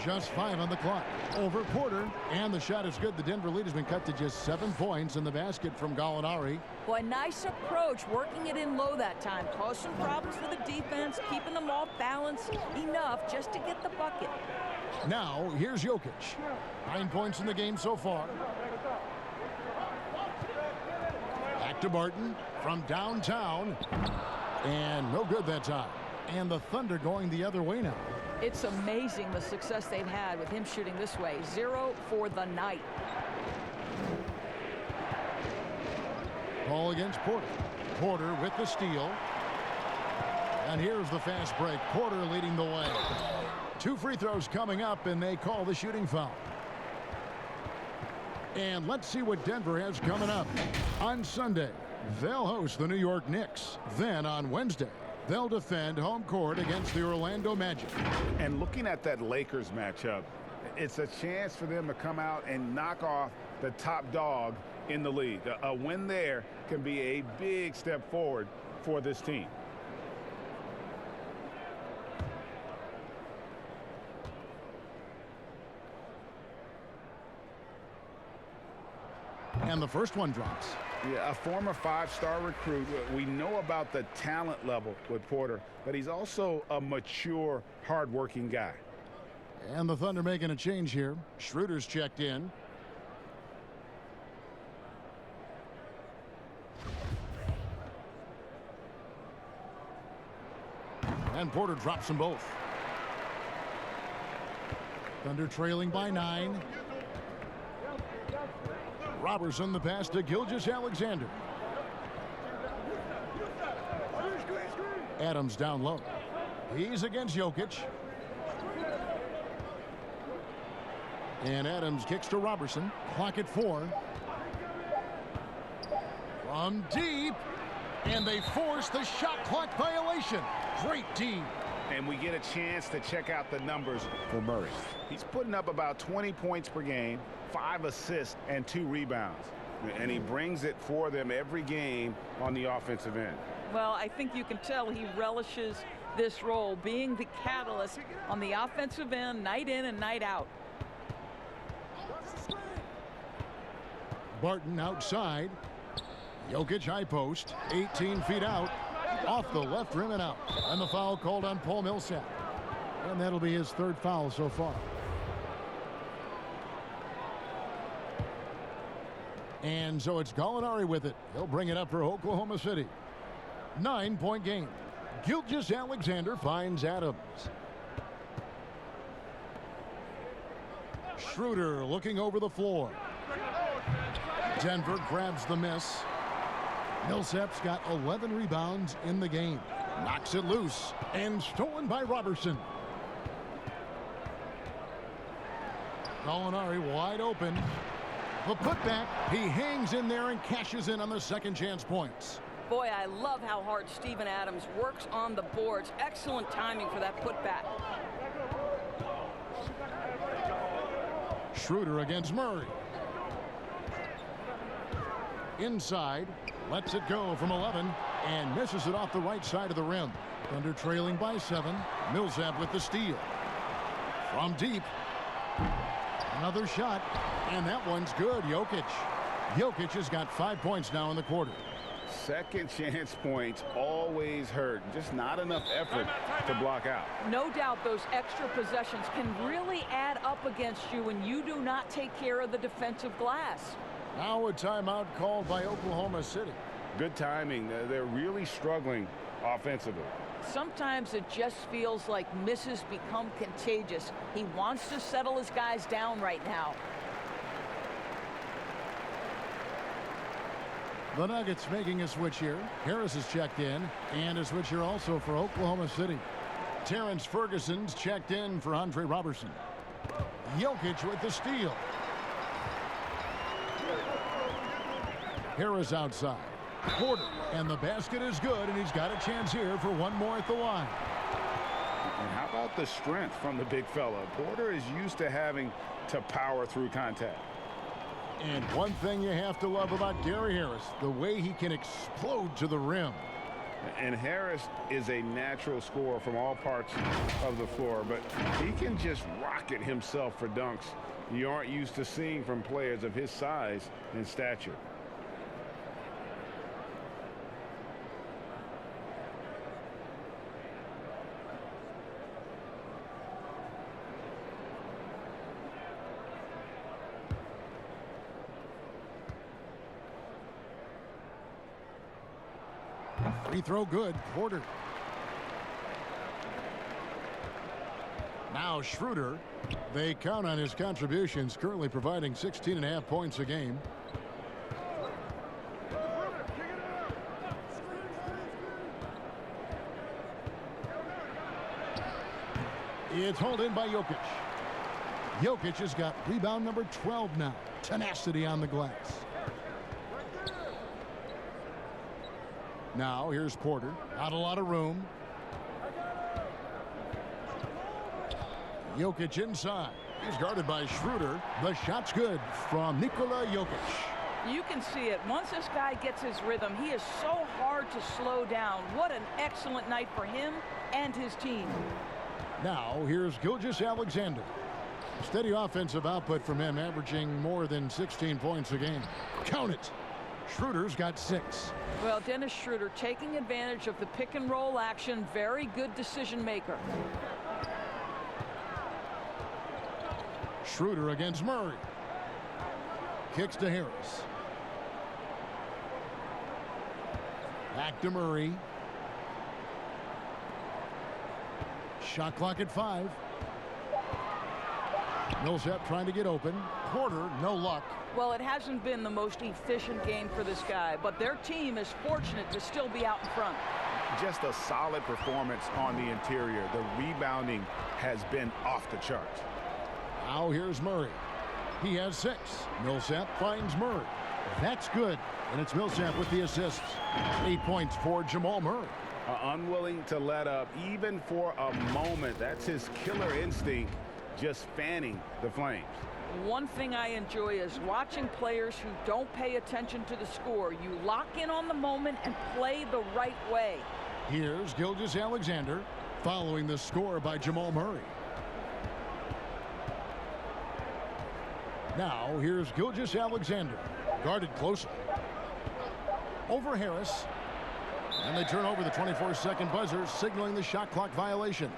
Just 5 on the clock. Over Porter, and the shot is good. The Denver lead has been cut to just 7 points in the basket from Gallinari. Boy, nice approach, working it in low that time. Caused some problems for the defense, keeping them off balance enough just to get the bucket. Now, here's Jokic. 9 points in the game so far. Back to Barton from downtown. And no good that time. And the Thunder going the other way now. It's amazing the success they've had with him shooting this way. 0 for the night. Ball against Porter. Porter with the steal. And here's the fast break. Porter leading the way. 2 free throws coming up, and they call the shooting foul. And let's see what Denver has coming up. On Sunday, they'll host the New York Knicks. Then on Wednesday, they'll defend home court against the Orlando Magic. And looking at that Lakers matchup, it's a chance for them to come out and knock off the top dog in the league. A win there can be a big step forward for this team. And the first one drops. Yeah, a former 5-star recruit. We know about the talent level with Porter, but he's also a mature, hard-working guy. And the Thunder making a change here. Schroeder's checked in. And Porter drops them both. Thunder trailing by 9. Robertson the pass to Gilgeous-Alexander. Adams down low. He's against Jokic. And Adams kicks to Robertson. Clock at 4. From deep. And they force the shot clock violation. Great D. And we get a chance to check out the numbers for Murray. He's putting up about 20 points per game, 5 assists, and 2 rebounds. And he brings it for them every game on the offensive end. Well, I think you can tell he relishes this role, being the catalyst on the offensive end, night in and night out. Barton outside. Jokic high post, 18 feet out, off the left rim and out. And the foul called on Paul Millsap. And that'll be his 3rd foul so far. And so it's Gallinari with it. He'll bring it up for Oklahoma City. 9-point game. Gilgeous-Alexander finds Adams. Schroeder looking over the floor. Denver grabs the miss. Millsap's got 11 rebounds in the game. Knocks it loose and stolen by Robertson. Gallinari wide open. The putback. He hangs in there and cashes in on the second chance points. Boy, I love how hard Steven Adams works on the boards. Excellent timing for that putback. Schroeder against Murray. Inside. Lets it go from 11 and misses it off the right side of the rim. Thunder trailing by 7. Millsap with the steal. From deep. Another shot. And that one's good. Jokic. Jokic has got 5 points now in the quarter. Second chance points always hurt. Just not enough effort to block out. No doubt those extra possessions can really add up against you when you do not take care of the defensive glass. Now a timeout called by Oklahoma City. Good timing. They're really struggling offensively. Sometimes it just feels like misses become contagious. He wants to settle his guys down right now. The Nuggets making a switch here. Harris is checked in, and a switch here also for Oklahoma City. Terrence Ferguson's checked in for Andre Robertson. Jokic with the steal. Harris outside. Porter, and the basket is good, and he's got a chance here for one more at the line. And how about the strength from the big fella? Porter is used to having to power through contact. And one thing you have to love about Gary Harris, the way he can explode to the rim. And Harris is a natural scorer from all parts of the floor, but he can just rocket himself for dunks you aren't used to seeing from players of his size and stature. Free throw good. Porter. Now Schroeder. They count on his contributions, currently providing 16.5 points a game. It's hauled in by Jokic. Jokic has got rebound number 12 now. Tenacity on the glass. Now here's Porter. Not a lot of room. Jokic inside. He's guarded by Schroeder. The shot's good from Nikola Jokic. You can see it. Once this guy gets his rhythm, he is so hard to slow down. What an excellent night for him and his team. Now here's Gilgeous-Alexander. Steady offensive output from him, averaging more than 16 points a game. Count it. Schroeder's got 6. Well, Dennis Schroeder taking advantage of the pick and roll action. Very good decision maker. Schroeder against Murray. Kicks to Harris. Back to Murray. Shot clock at 5. Millsap trying to get open. Porter, no luck. Well, it hasn't been the most efficient game for this guy, but their team is fortunate to still be out in front. Just a solid performance on the interior. The rebounding has been off the charts. Now here's Murray. He has 6. Millsap finds Murray. That's good. And it's Millsap with the assists. 8 points for Jamal Murray. Unwilling to let up even for a moment. That's his killer instinct, just fanning the flames. One thing I enjoy is watching players who don't pay attention to the score. You lock in on the moment and play the right way. Here's Gilgeous-Alexander following the score by Jamal Murray. Now here's Gilgeous-Alexander, guarded closely. Over Harris. And they turn over the 24-second buzzer, signaling the shot clock violation.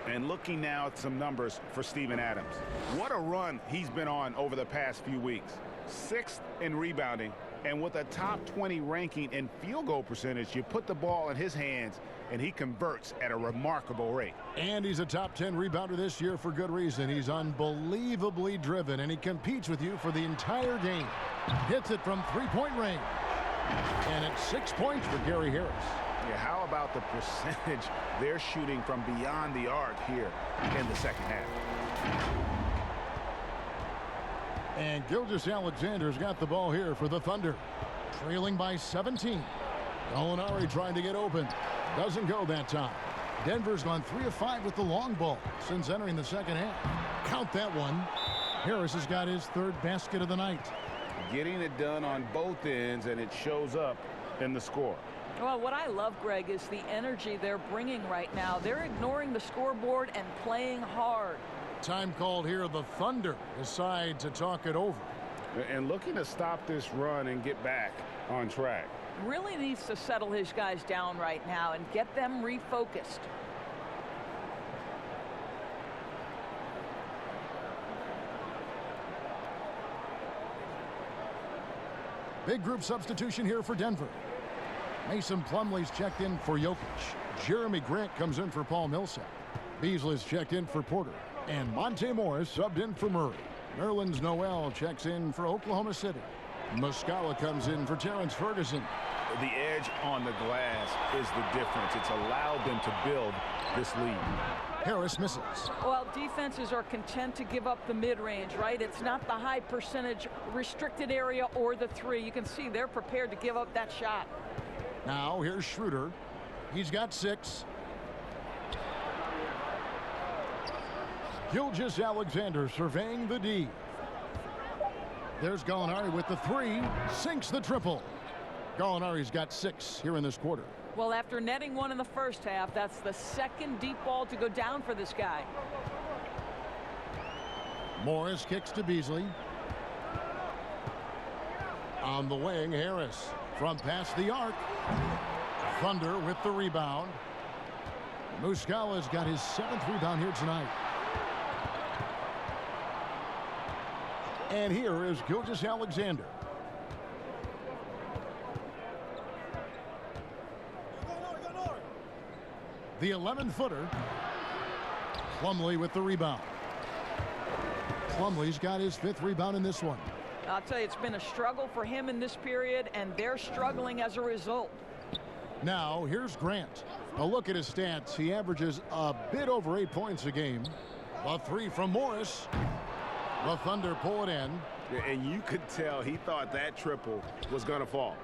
And looking now at some numbers for Steven Adams. What a run he's been on over the past few weeks. 6th in rebounding, and with a top 20 ranking in field goal percentage, you put the ball in his hands and he converts at a remarkable rate. And he's a top 10 rebounder this year for good reason. He's unbelievably driven, and he competes with you for the entire game. Hits it from three-point range. And it's 6 points for Gary Harris. Yeah, how about the percentage they're shooting from beyond the arc here in the second half? And Gilgeous-Alexander's got the ball here for the Thunder. Trailing by 17. Gallinari trying to get open. Doesn't go that time. Denver's gone 3 of 5 with the long ball since entering the second half. Count that one. Harris has got his 3rd basket of the night. Getting it done on both ends, and it shows up in the score. Well, what I love, Greg, is the energy they're bringing right now. They're ignoring the scoreboard and playing hard. Time called here. The Thunder decide to talk it over. And looking to stop this run and get back on track. Really needs to settle his guys down right now and get them refocused. Big group substitution here for Denver. Mason Plumlee's checked in for Jokic. Jeremy Grant comes in for Paul Millsap. Beasley's checked in for Porter. And Monte Morris subbed in for Murray. Nerlens Noel checks in for Oklahoma City. Muscala comes in for Terrence Ferguson. The edge on the glass is the difference. It's allowed them to build this lead. Harris misses. Well, defenses are content to give up the mid-range, right? It's not the high percentage restricted area or the 3. You can see they're prepared to give up that shot. Now here's Schroeder. He's got 6. Gilgeous-Alexander surveying the D. There's Gallinari with the 3. Sinks the triple. Gallinari's got 6 here in this quarter. Well, after netting 1 in the first half, that's the 2nd deep ball to go down for this guy. Morris kicks to Beasley. On the wing, Harris from past the arc. Thunder with the rebound. Muscala's got his 7th rebound here tonight. And here is Gilgeous-Alexander. The 11-footer. Plumlee with the rebound. Plumlee's got his 5th rebound in this one. I'll tell you, it's been a struggle for him in this period, and they're struggling as a result. Now, here's Grant. A look at his stats. He averages a bit over 8 points a game. A 3 from Morris. The Thunder pull it in. And you could tell he thought that triple was going to fall.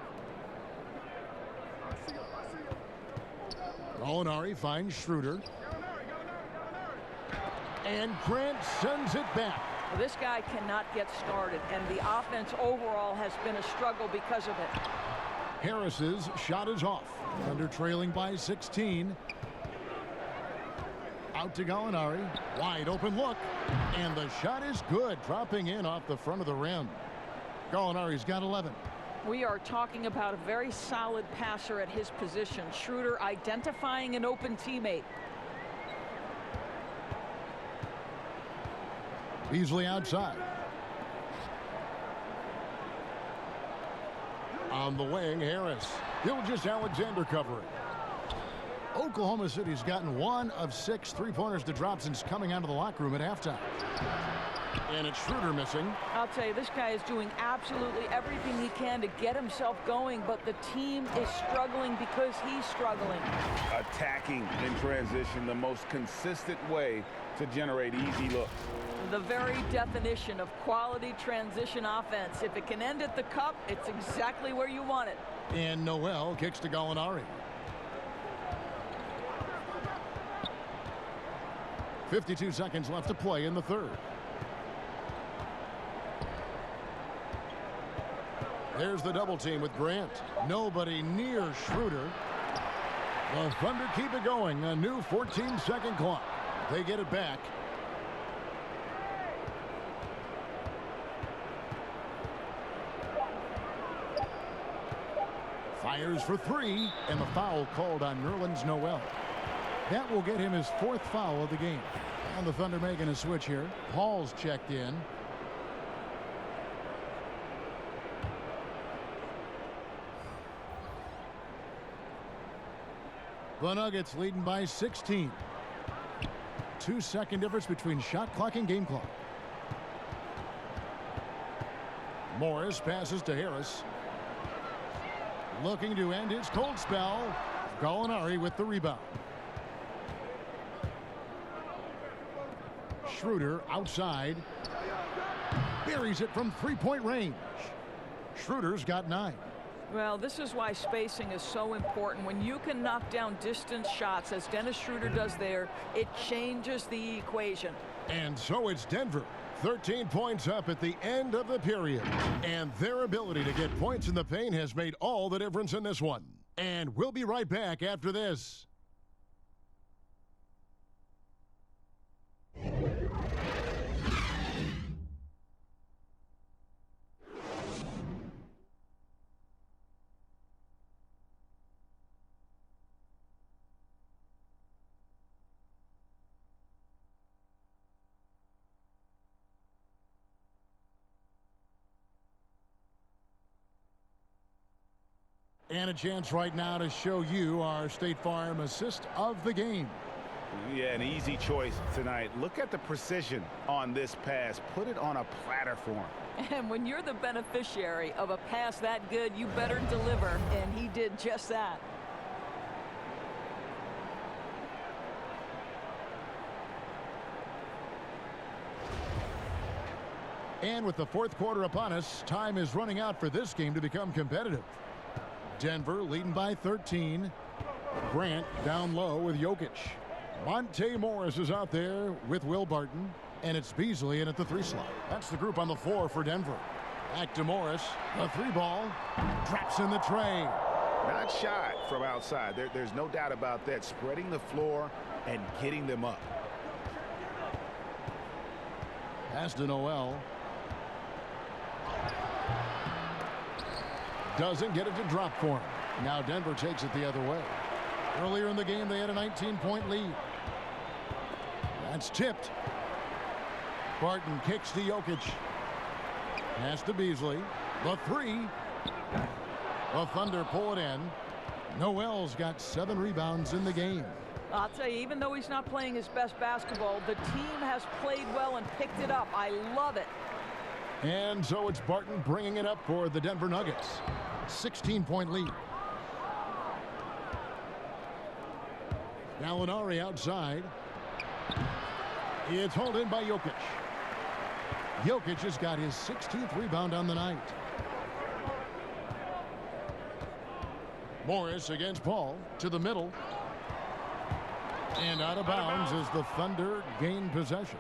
Gallinari finds Schroeder. And Grant sends it back. Well, this guy cannot get started, and the offense overall has been a struggle because of it. Harris's shot is off. Thunder trailing by 16. Out to Gallinari. Wide open look. And the shot is good, dropping in off the front of the rim. Gallinari's got 11. We are talking about a very solid passer at his position. Schroeder identifying an open teammate. Beasley outside. On the wing, Harris. Gilgeous-Alexander covering. Oklahoma City's gotten 1 of 6 3-pointers to drop since coming out of the locker room at halftime. And it's Schroeder missing. I'll tell you, this guy is doing absolutely everything he can to get himself going, but the team is struggling because he's struggling. Attacking in transition, the most consistent way to generate easy looks. The very definition of quality transition offense. If it can end at the cup, it's exactly where you want it. And Noel kicks to Gallinari. 52 seconds left to play in the third. There's the double team with Grant. Nobody near Schroeder. The Thunder keep it going. A new 14-second clock. They get it back. Fires for three, and the foul called on Nerlens Noel. That will get him his fourth foul of the game. And the Thunder making a switch here. Paul's checked in. The Nuggets leading by 16. 2-second difference between shot clock and game clock. Morris passes to Harris. Looking to end his cold spell. Gallinari with the rebound. Schroeder outside. Buries it from three-point range. Schroeder's got 9. Well, this is why spacing is so important. When you can knock down distance shots, as Dennis Schroeder does there, it changes the equation. And so it's Denver. 13 points up at the end of the period. And their ability to get points in the paint has made all the difference in this one. And we'll be right back after this. And a chance right now to show you our State Farm assist of the game. Yeah, an easy choice tonight. Look at the precision on this pass. Put it on a platter for him. And when you're the beneficiary of a pass that good, you better deliver. And he did just that. And with the fourth quarter upon us, time is running out for this game to become competitive. Denver leading by 13. Grant down low with Jokic. Monte Morris is out there with Will Barton. And it's Beasley in at the 3 slot. That's the group on the floor for Denver. Back to Morris. The 3 ball. Drops in the tray. Not shot from outside. There's no doubt about that. Spreading the floor and getting them up. Pass to Noel. Doesn't get it to drop for him. Now Denver takes it the other way. Earlier in the game, they had a 19-point lead. That's tipped. Barton kicks to Jokic. Pass to Beasley. The 3. The Thunder pull it in. Noel's got 7 rebounds in the game. I'll tell you, even though he's not playing his best basketball, the team has played well and picked it up. I love it. And so it's Barton bringing it up for the Denver Nuggets. 16-point lead. Gallinari outside. It's hauled in by Jokic. Jokic has got his 16th rebound on the night. Morris against Paul to the middle. And out of bounds as the Thunder gain possession.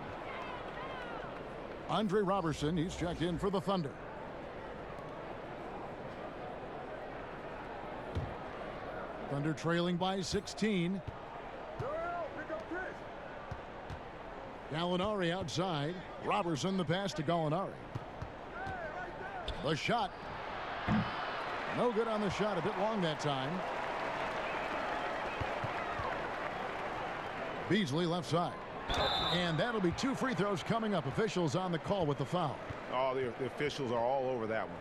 Andre Robertson, he's checked in for the Thunder. Thunder trailing by 16. Gallinari outside. Robertson the pass to Gallinari. The shot. No good on the shot. A bit long that time. Beasley left side. And that'll be 2 free throws coming up. Officials on the call with the foul. Oh, the officials are all over that one.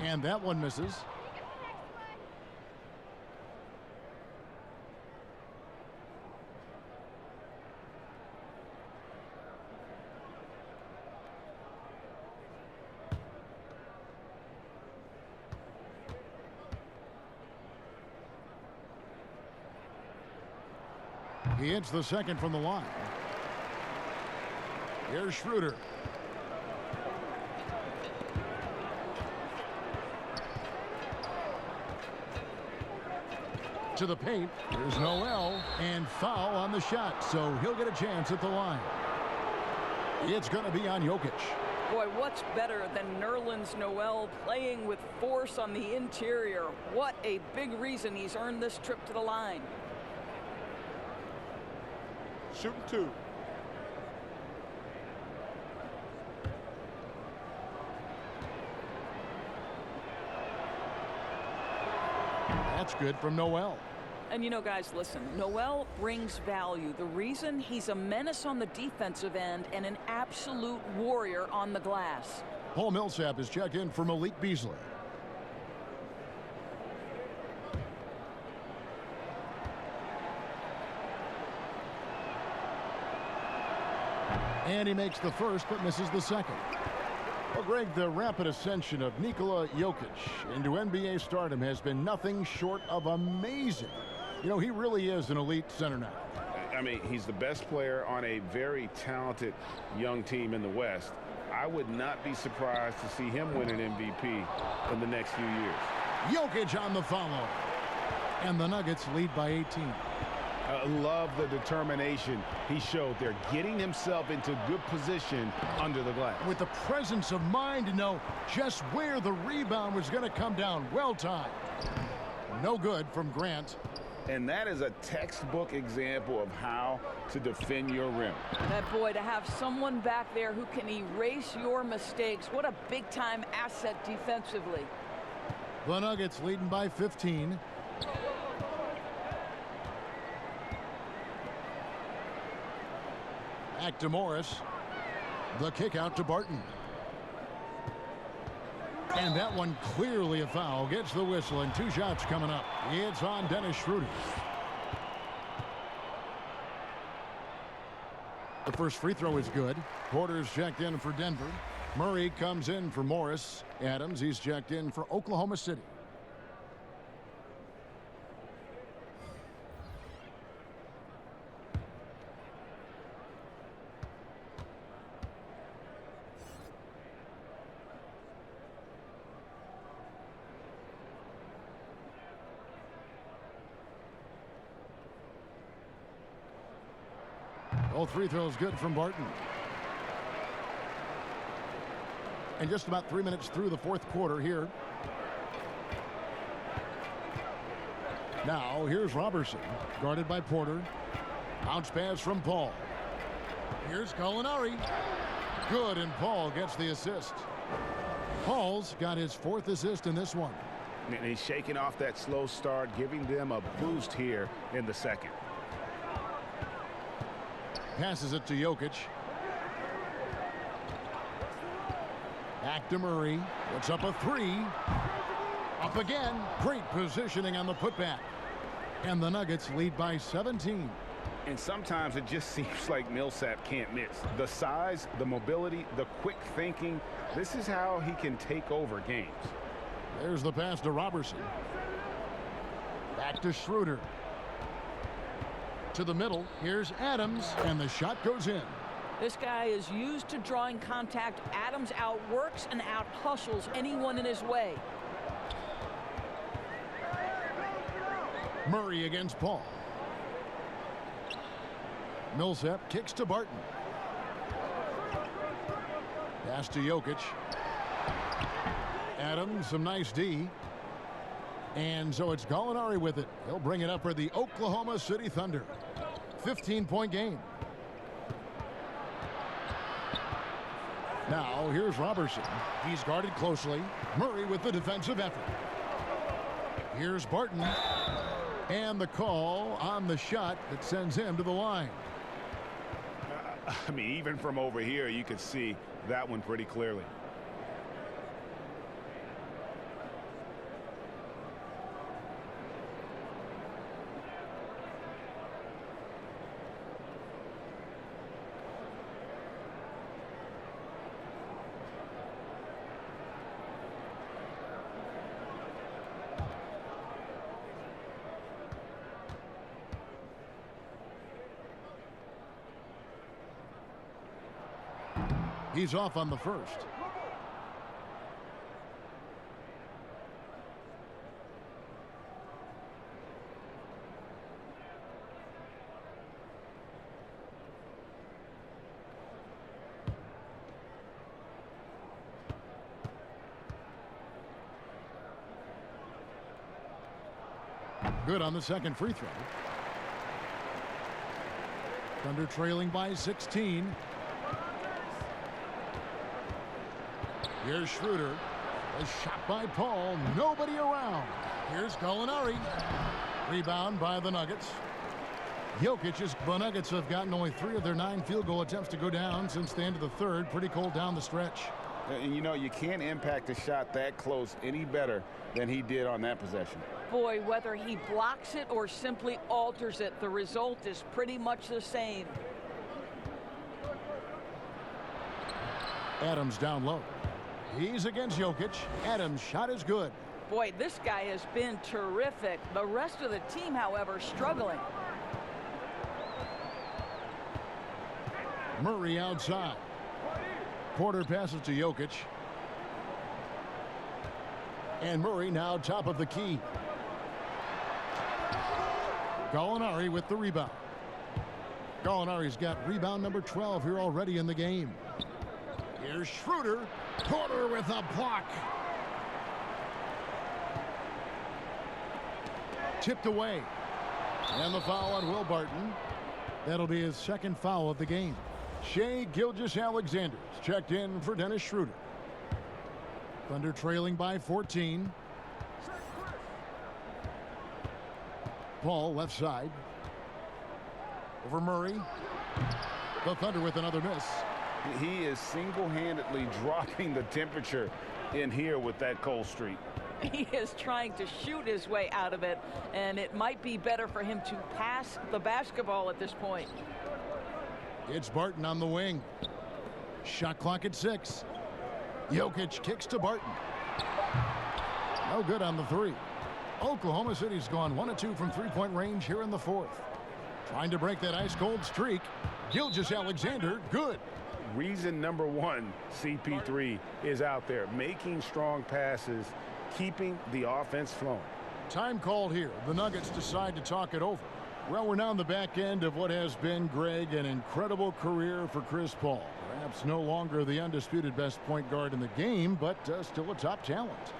And that one misses. He hits the second from the line. Here's Schroeder. To the paint. Here's Noel. And foul on the shot. So he'll get a chance at the line. It's going to be on Jokic. Boy, what's better than Nerlens Noel playing with force on the interior? What a big reason he's earned this trip to the line. Shooting 2. That's good from Noel. And you know, guys, listen, Noel brings value. The reason he's a menace on the defensive end and an absolute warrior on the glass. Paul Millsap is checked in for Malik Beasley. And he makes the first but misses the second. Well, Greg, the rapid ascension of Nikola Jokic into NBA stardom has been nothing short of amazing. You know, he really is an elite center now. I mean, he's the best player on a very talented young team in the West. I would not be surprised to see him win an MVP in the next few years. Jokic on the follow. And the Nuggets lead by 18. Love the determination he showed there, getting himself into good position under the glass. With the presence of mind to know just where the rebound was going to come down. Well timed. No good from Grant. And that is a textbook example of how to defend your rim. That boy, to have someone back there who can erase your mistakes. What a big-time asset defensively. The Nuggets leading by 15. Back to Morris. The kick out to Barton. And that one clearly a foul. Gets the whistle and 2 shots coming up. It's on Dennis Schroeder. The first free throw is good. Porter's checked in for Denver. Murray comes in for Morris. Adams, he's checked in for Oklahoma City. All 3 throws good from Barton. And just about 3 minutes through the 4th quarter here. Now here's Robertson, guarded by Porter. Bounce pass from Paul. Here's Gallinari. Good, and Paul gets the assist. Paul's got his 4th assist in this one. And he's shaking off that slow start, giving them a boost here in the second. Passes it to Jokic. Back to Murray. Puts up a 3. Up again. Great positioning on the putback. And the Nuggets lead by 17. And sometimes it just seems like Millsap can't miss. The size, the mobility, the quick thinking. This is how he can take over games. There's the pass to Robertson. Back to Schroeder. To the middle. Here's Adams. And the shot goes in. This guy is used to drawing contact. Adams outworks and out-hustles anyone in his way. Murray against Paul. Millsap kicks to Barton. Pass to Jokic. Adams, some nice D. And so it's Gallinari with it. He'll bring it up for the Oklahoma City Thunder. 15-point game. Now here's Robertson. He's guarded closely. Murray with the defensive effort. Here's Barton. And the call on the shot that sends him to the line. I mean, even from over here, you could see that one pretty clearly. He's off on the first. Good on the second free throw. Thunder trailing by 16. Here's Schroeder. A shot by Paul. Nobody around. Here's Gallinari. Rebound by the Nuggets. The Nuggets have gotten only 3 of their 9 field goal attempts to go down since the end of the third. Pretty cold down the stretch. And you know, you can't impact a shot that close any better than he did on that possession. Boy, whether he blocks it or simply alters it, the result is pretty much the same. Adams down low. He's against Jokic. Adams' shot is good. Boy, this guy has been terrific. The rest of the team, however, struggling. Murray outside. Porter passes to Jokic. And Murray now top of the key. Gallinari with the rebound. Gallinari's got rebound number 12 here already in the game. Here's Schroeder. Porter with a block. Tipped away. And the foul on Will Barton. That'll be his second foul of the game. Shai Gilgeous-Alexander's checked in for Dennis Schroeder. Thunder trailing by 14. Paul left side. Over Murray. The Thunder with another miss. He is single-handedly dropping the temperature in here with that cold streak. He is trying to shoot his way out of it, and it might be better for him to pass the basketball at this point. It's Barton on the wing. Shot clock at 6. Jokic kicks to Barton. No good on the 3. Oklahoma City's gone 1 of 2 from three-point range here in the 4th. Trying to break that ice-cold streak. Gilgeous-Alexander, good. Reason number 1, CP3 is out there, making strong passes, keeping the offense flowing. Time called here. The Nuggets decide to talk it over. Well, we're now on the back end of what has been, Greg, an incredible career for Chris Paul. Perhaps no longer the undisputed best point guard in the game, but still a top talent.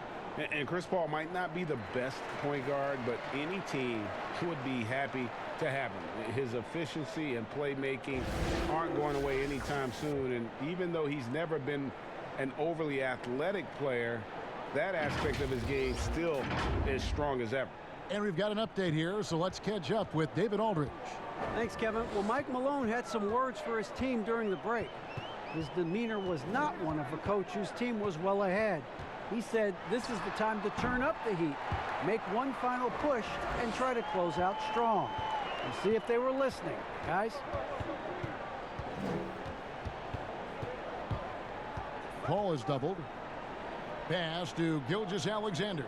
And Chris Paul might not be the best point guard, but any team would be happy to have him. His efficiency and playmaking aren't going away anytime soon. And even though he's never been an overly athletic player, that aspect of his game still is strong as ever. And we've got an update here, so let's catch up with David Aldridge. Thanks, Kevin. Well, Mike Malone had some words for his team during the break. His demeanor was not one of a coach whose team was well ahead. He said this is the time to turn up the heat, make one final push, and try to close out strong. And see if they were listening, guys. Paul is doubled. Pass to Gilgeous-Alexander.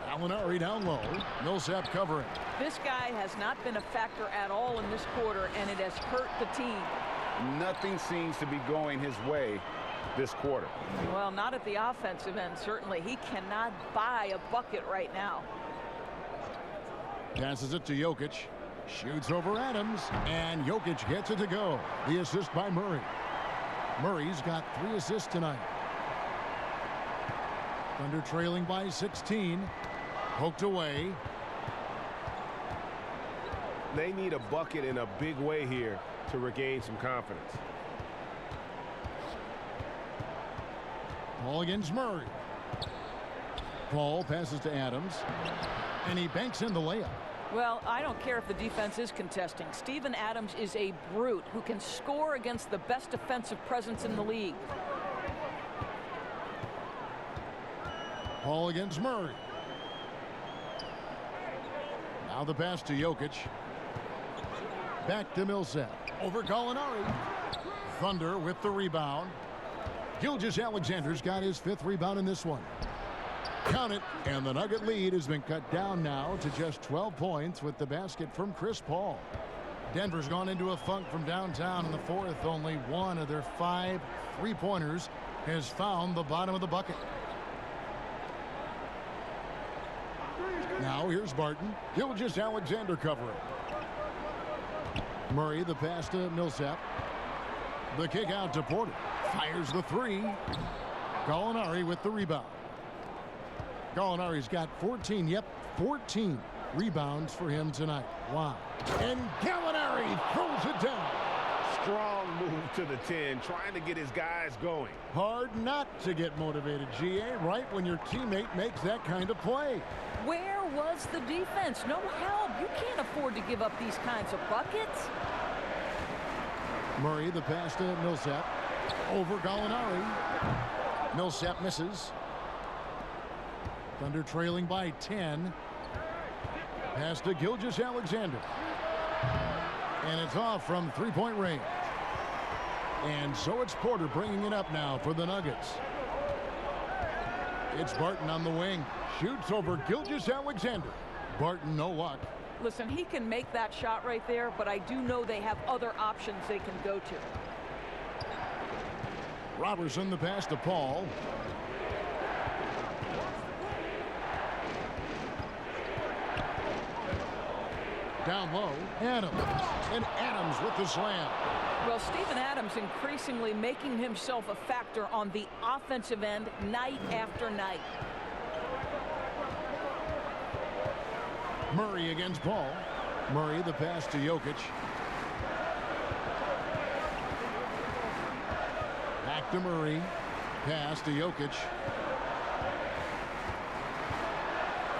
Gallinari down low. Millsap covering. This guy has not been a factor at all in this quarter, and it has hurt the team. Nothing seems to be going his way this quarter. Well, not at the offensive end, certainly. He cannot buy a bucket right now. Passes it to Jokic. Shoots over Adams, and Jokic gets it to go. The assist by Murray. Murray's got 3 assists tonight. Thunder trailing by 16. Poked away. They need a bucket in a big way here to regain some confidence. Paul against Murray. Paul passes to Adams, and he banks in the layup. Well, I don't care if the defense is contesting. Steven Adams is a brute who can score against the best defensive presence in the league. Paul against Murray. Now the pass to Jokic. Back to Millsap. Over Gallinari. Thunder with the rebound. Gilgeous-Alexander's got his 5th rebound in this one. Count it, and the Nugget lead has been cut down now to just 12 points with the basket from Chris Paul. Denver's gone into a funk from downtown in the fourth. Only one of their 5 3-pointers has found the bottom of the bucket. Now here's Barton. Gilgeous-Alexander covering. Murray, the pass to Millsap. The kick out to Porter. Fires the 3. Gallinari with the rebound. Gallinari's got 14. Yep, 14 rebounds for him tonight. Wow. And Gallinari throws it down. Strong move to the 10, trying to get his guys going. Hard not to get motivated, GA, right when your teammate makes that kind of play. Where was the defense? No help. You can't afford to give up these kinds of buckets. Murray, the pass to Millsap. Over Gallinari. Millsap misses. Thunder trailing by 10. Pass to Gilgeous-Alexander. And it's off from 3-point range. And so it's Porter bringing it up now for the Nuggets. It's Barton on the wing. Shoots over Gilgeous-Alexander. Barton, no luck. Listen, he can make that shot right there, but I do know they have other options they can go to. Robertson, the pass to Paul. Down low, Adams. And Adams with the slam. Well, Steven Adams increasingly making himself a factor on the offensive end night after night. Murray against Paul. Murray, the pass to Jokic. Back to Murray. Pass to Jokic.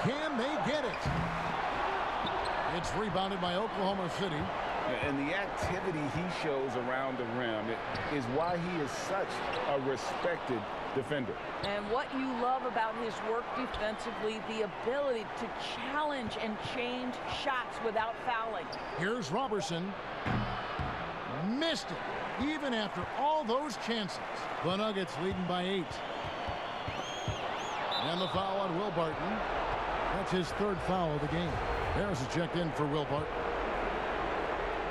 Can they get it? It's rebounded by Oklahoma City. And the activity he shows around the rim is why he is such a respected defender. And what you love about his work defensively, the ability to challenge and change shots without fouling. Here's Robertson. Missed it, even after all those chances. The Nuggets leading by 8. And the foul on Will Barton. That's his 3rd foul of the game. Harris is checked in for Will Barton.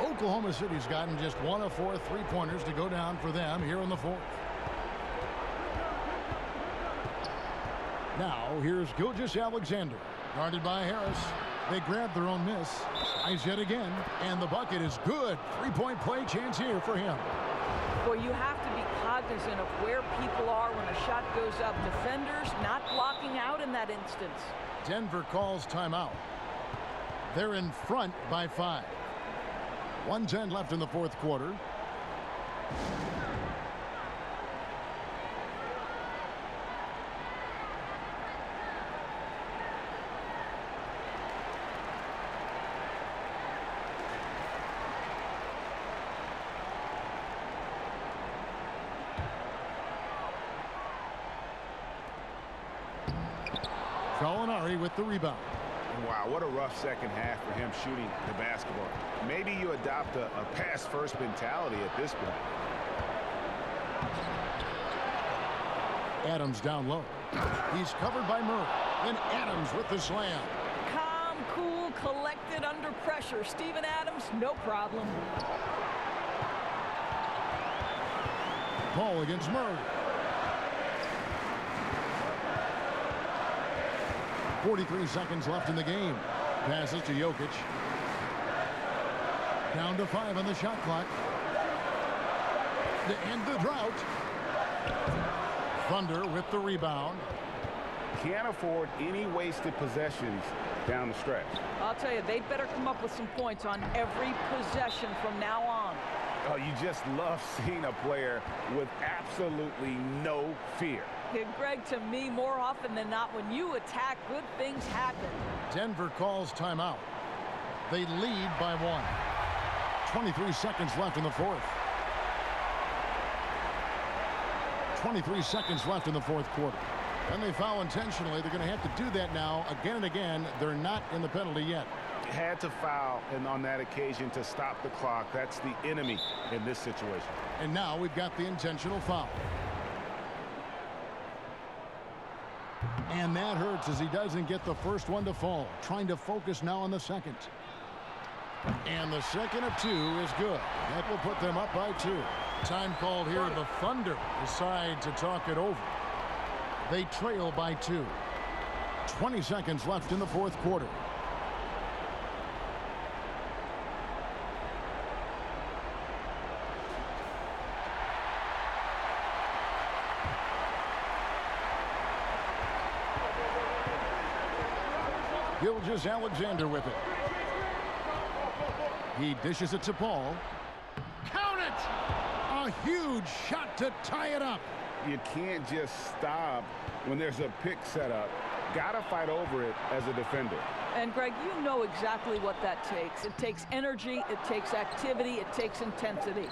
Oklahoma City's gotten just 1 of 4 3-pointers to go down for them here in the 4th. Now here's Gilgeous-Alexander, guarded by Harris. They grab their own miss. Eyes yet again, and the bucket is good. 3-point play chance here for him. Well, you have to be cognizant of where people are when a shot goes up. Defenders not blocking out in that instance. Denver calls timeout. They're in front by 5. 1:10 left in the 4th quarter. Gallinari with the rebound. Wow, what a rough second half for him shooting the basketball. Maybe you adopt a pass-first mentality at this point. Adams down low. He's covered by Murray. Then Adams with the slam. Calm, cool, collected under pressure. Steven Adams, no problem. Paul against Murray. 43 seconds left in the game. Passes to Jokic. Down to 5 on the shot clock. To end the drought. Thunder with the rebound. Can't afford any wasted possessions down the stretch. I'll tell you, they better come up with some points on every possession from now on. Oh, you just love seeing a player with absolutely no fear. And Greg, to me, more often than not, when you attack, good things happen. Denver calls timeout. They lead by 1. 23 seconds left in the 4th. 23 seconds left in the 4th quarter. And they foul intentionally. They're going to have to do that now again and again. They're not in the penalty yet. Had to foul and on that occasion to stop the clock. That's the enemy in this situation. And now we've got the intentional foul. And that hurts as he doesn't get the first one to fall. Trying to focus now on the second. And the second of 2 is good. That will put them up by 2. Time called here. The Thunder decide to talk it over. They trail by 2. 20 seconds left in the fourth quarter. Gilgeous-Alexander with it. He dishes it to Paul. Count it! A huge shot to tie it up. You can't just stop when there's a pick set up. Got to fight over it as a defender. And, Greg, you know exactly what that takes. It takes energy, it takes activity, it takes intensity.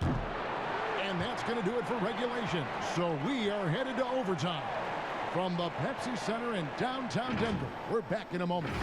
And that's going to do it for regulation. So we are headed to overtime. From the Pepsi Center in downtown Denver, we're back in a moment.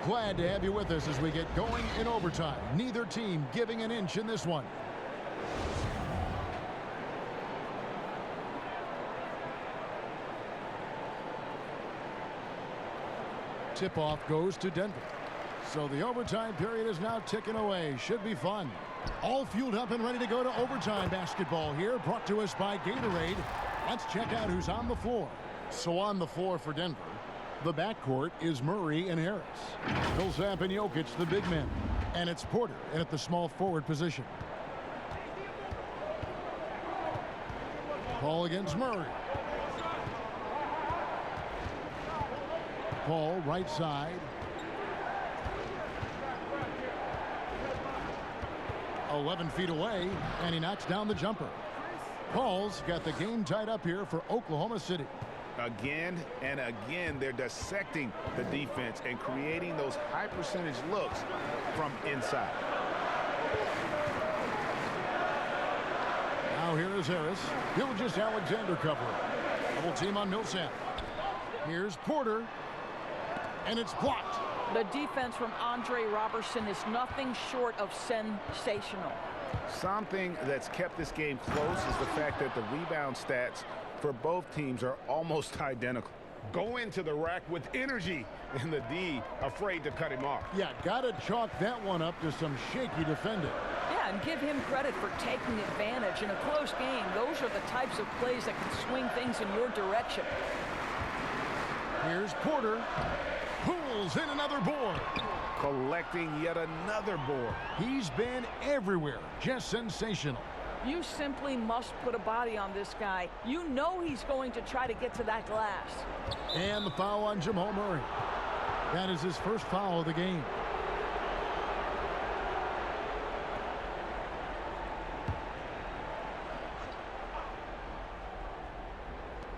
Glad to have you with us as we get going in overtime. Neither team giving an inch in this one. Tip-off goes to Denver. So the overtime period is now ticking away. Should be fun. All fueled up and ready to go to overtime basketball here, brought to us by Gatorade. Let's check out who's on the floor. So on the floor for Denver, the backcourt is Murray and Harris. Millsap and Jokic, the big men. And it's Porter in at the small forward position. Paul against Murray. Paul right side. 11 feet away, and he knocks down the jumper. Paul's got the game tied up here for Oklahoma City. Again and again, they're dissecting the defense and creating those high percentage looks from inside. Now here is Harris. Gilgeous-Alexander covering. Double team on Millsap. Here's Porter. And it's blocked. The defense from Andre Robertson is nothing short of sensational. Something that's kept this game close is the fact that the rebound stats for both teams are almost identical. Go into the rack with energy, and the D afraid to cut him off. Yeah, gotta chalk that one up to some shaky defending. Yeah, and give him credit for taking advantage. In a close game, those are the types of plays that can swing things in your direction. Here's Porter. Pulls in another board. Collecting yet another board. He's been everywhere. Just sensational. You simply must put a body on this guy. You know he's going to try to get to that glass. And the foul on Jamal Murray. That is his first foul of the game.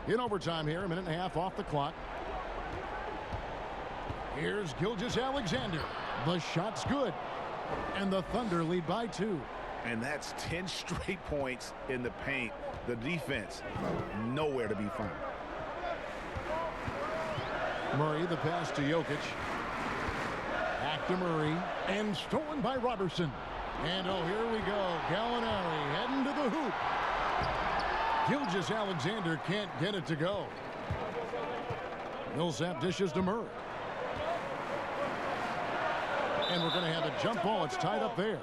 In overtime here, a minute and a half off the clock. Here's Gilgeous-Alexander. The shot's good. And the Thunder lead by 2. And that's 10 straight points in the paint. The defense, nowhere to be found. Murray, the pass to Jokic. Back to Murray. And stolen by Robertson. And oh, here we go. Gallinari heading to the hoop. Gilgeous-Alexander can't get it to go. Millsap dishes to Murray. And we're going to have a jump ball. It's tied up there.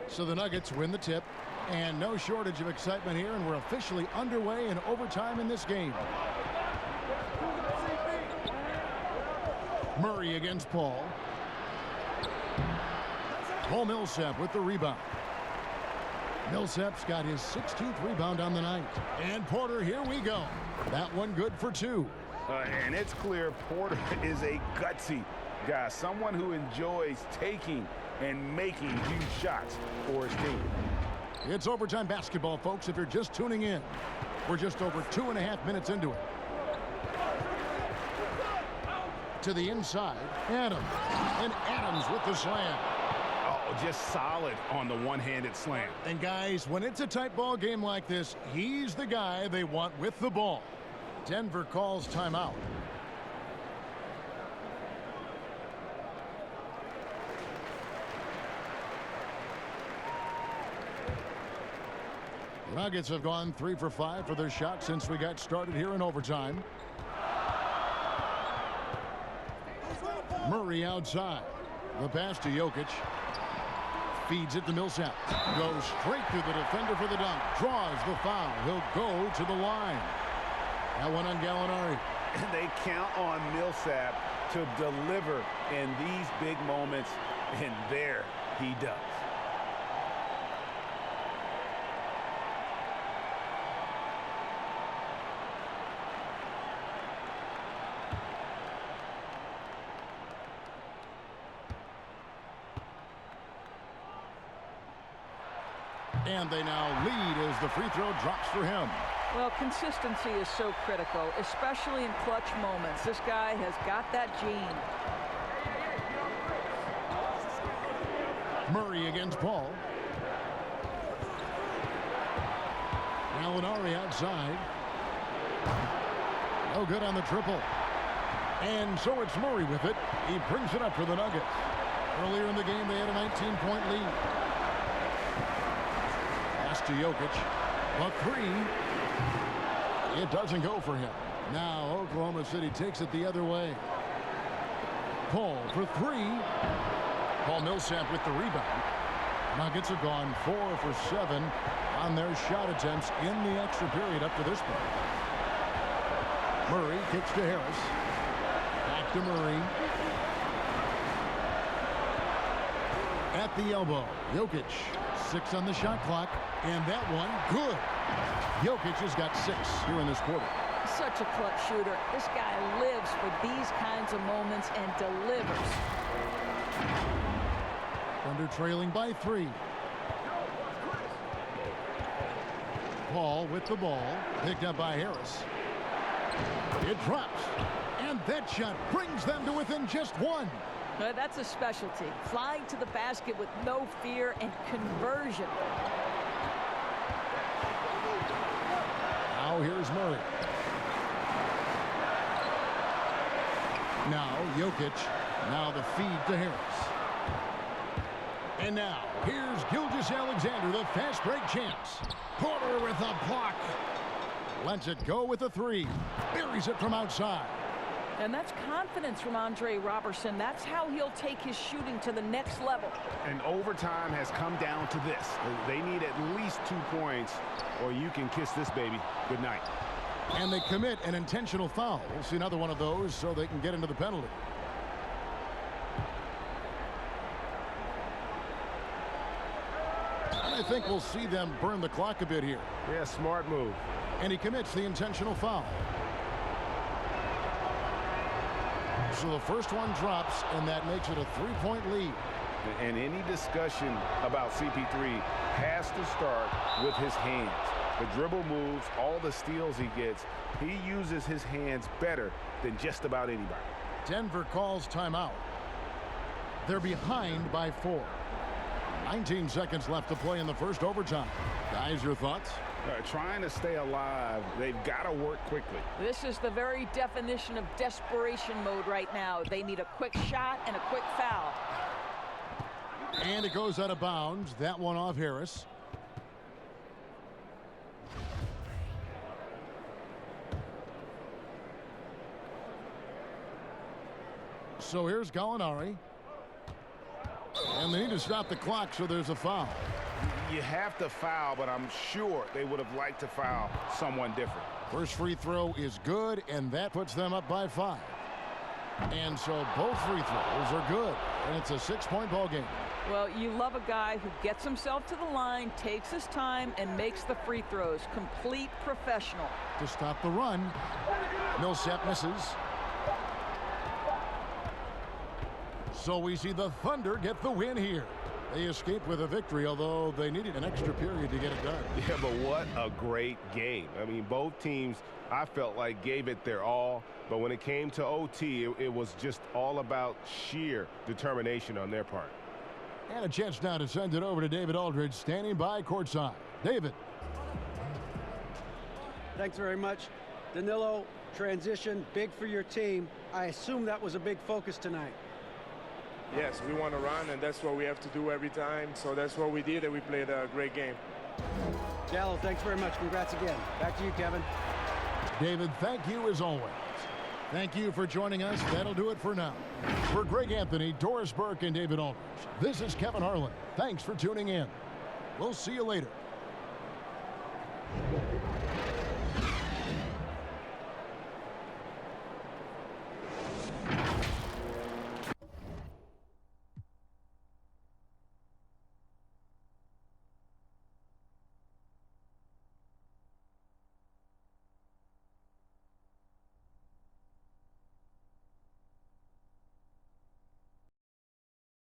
So the Nuggets win the tip. And no shortage of excitement here, and we're officially underway in overtime in this game. Murray against Paul. Paul Millsap with the rebound. Millsap's got his 16th rebound on the night. And Porter, here we go. That one good for 2. And it's clear Porter is a gutsy guy, someone who enjoys taking and making huge shots for his team. It's overtime basketball, folks, if you're just tuning in. We're just over 2.5 minutes into it. To the inside, Adams. And Adams with the slam. Oh, just solid on the one-handed slam. And guys, when it's a tight ball game like this, he's the guy they want with the ball. Denver calls timeout. Nuggets have gone 3 for 5 for their shot since we got started here in overtime. Murray outside. The pass to Jokic. Feeds it to Millsap. Goes straight through the defender for the dunk. Draws the foul. He'll go to the line. That one on Gallinari. They count on Millsap to deliver in these big moments, and there he does. And they now lead as the free throw drops for him. Well, consistency is so critical, especially in clutch moments. This guy has got that gene. Murray against Paul. Gallinari outside. No good on the triple. And so it's Murray with it. He brings it up for the Nuggets. Earlier in the game, they had a 19-point lead. Pass to Jokic. A 3. It doesn't go for him. Now Oklahoma City takes it the other way. Paul for 3. Paul Millsap with the rebound. Nuggets have gone 4 for 7 on their shot attempts in the extra period up to this point. Murray kicks to Harris. Back to Murray. At the elbow, Jokic. 6 on the shot clock, and that one good. Jokic has got 6 here in this quarter. Such a clutch shooter. This guy lives for these kinds of moments and delivers. Thunder trailing by 3. Paul with the ball, picked up by Harris. It drops, and that shot brings them to within just 1. That's a specialty. Flying to the basket with no fear and conversion. Now here's Murray. Now Jokic. Now the feed to Harris. And now here's Gilgeous-Alexander, the fast break champs. Porter with a block. Lets it go with a 3. Buries it from outside. And that's confidence from Andre Robertson. That's how he'll take his shooting to the next level. And overtime has come down to this. They need at least 2 points, or you can kiss this baby good night. And they commit an intentional foul. We'll see another one of those so they can get into the penalty. And I think we'll see them burn the clock a bit here. Yeah, smart move. And he commits the intentional foul. So the first one drops, and that makes it a 3-point lead. And any discussion about CP3 has to start with his hands. The dribble moves, all the steals he gets, he uses his hands better than just about anybody. Denver calls timeout. They're behind by 4. 19 seconds left to play in the first overtime. Guys, your thoughts? Trying to stay alive, they've got to work quickly. This is the very definition of desperation mode right now. They need a quick shot and a quick foul. And it goes out of bounds. That one off Harris. So here's Gallinari. And they need to stop the clock, so there's a foul. You have to foul, but I'm sure they would have liked to foul someone different. First free throw is good, and that puts them up by 5. And so both free throws are good, and it's a 6-point ball game. Well, you love a guy who gets himself to the line, takes his time, and makes the free throws. Complete professional. To stop the run, Millsap misses. So we see the Thunder get the win here. They escaped with a victory, although they needed an extra period to get it done. Yeah, but what a great game. I mean, both teams, I felt like, gave it their all. But when it came to OT, it was just all about sheer determination on their part. And a chance now to send it over to David Aldridge, standing by courtside. David. Thanks very much. Danilo, transition, big for your team. I assume that was a big focus tonight. Yes, we want to run, and that's what we have to do every time. So that's what we did, and we played a great game. Gallo, thanks very much. Congrats again. Back to you, Kevin. David, thank you as always. Thank you for joining us. That'll do it for now. For Greg Anthony, Doris Burke, and David Aldridge, this is Kevin Harlan. Thanks for tuning in. We'll see you later.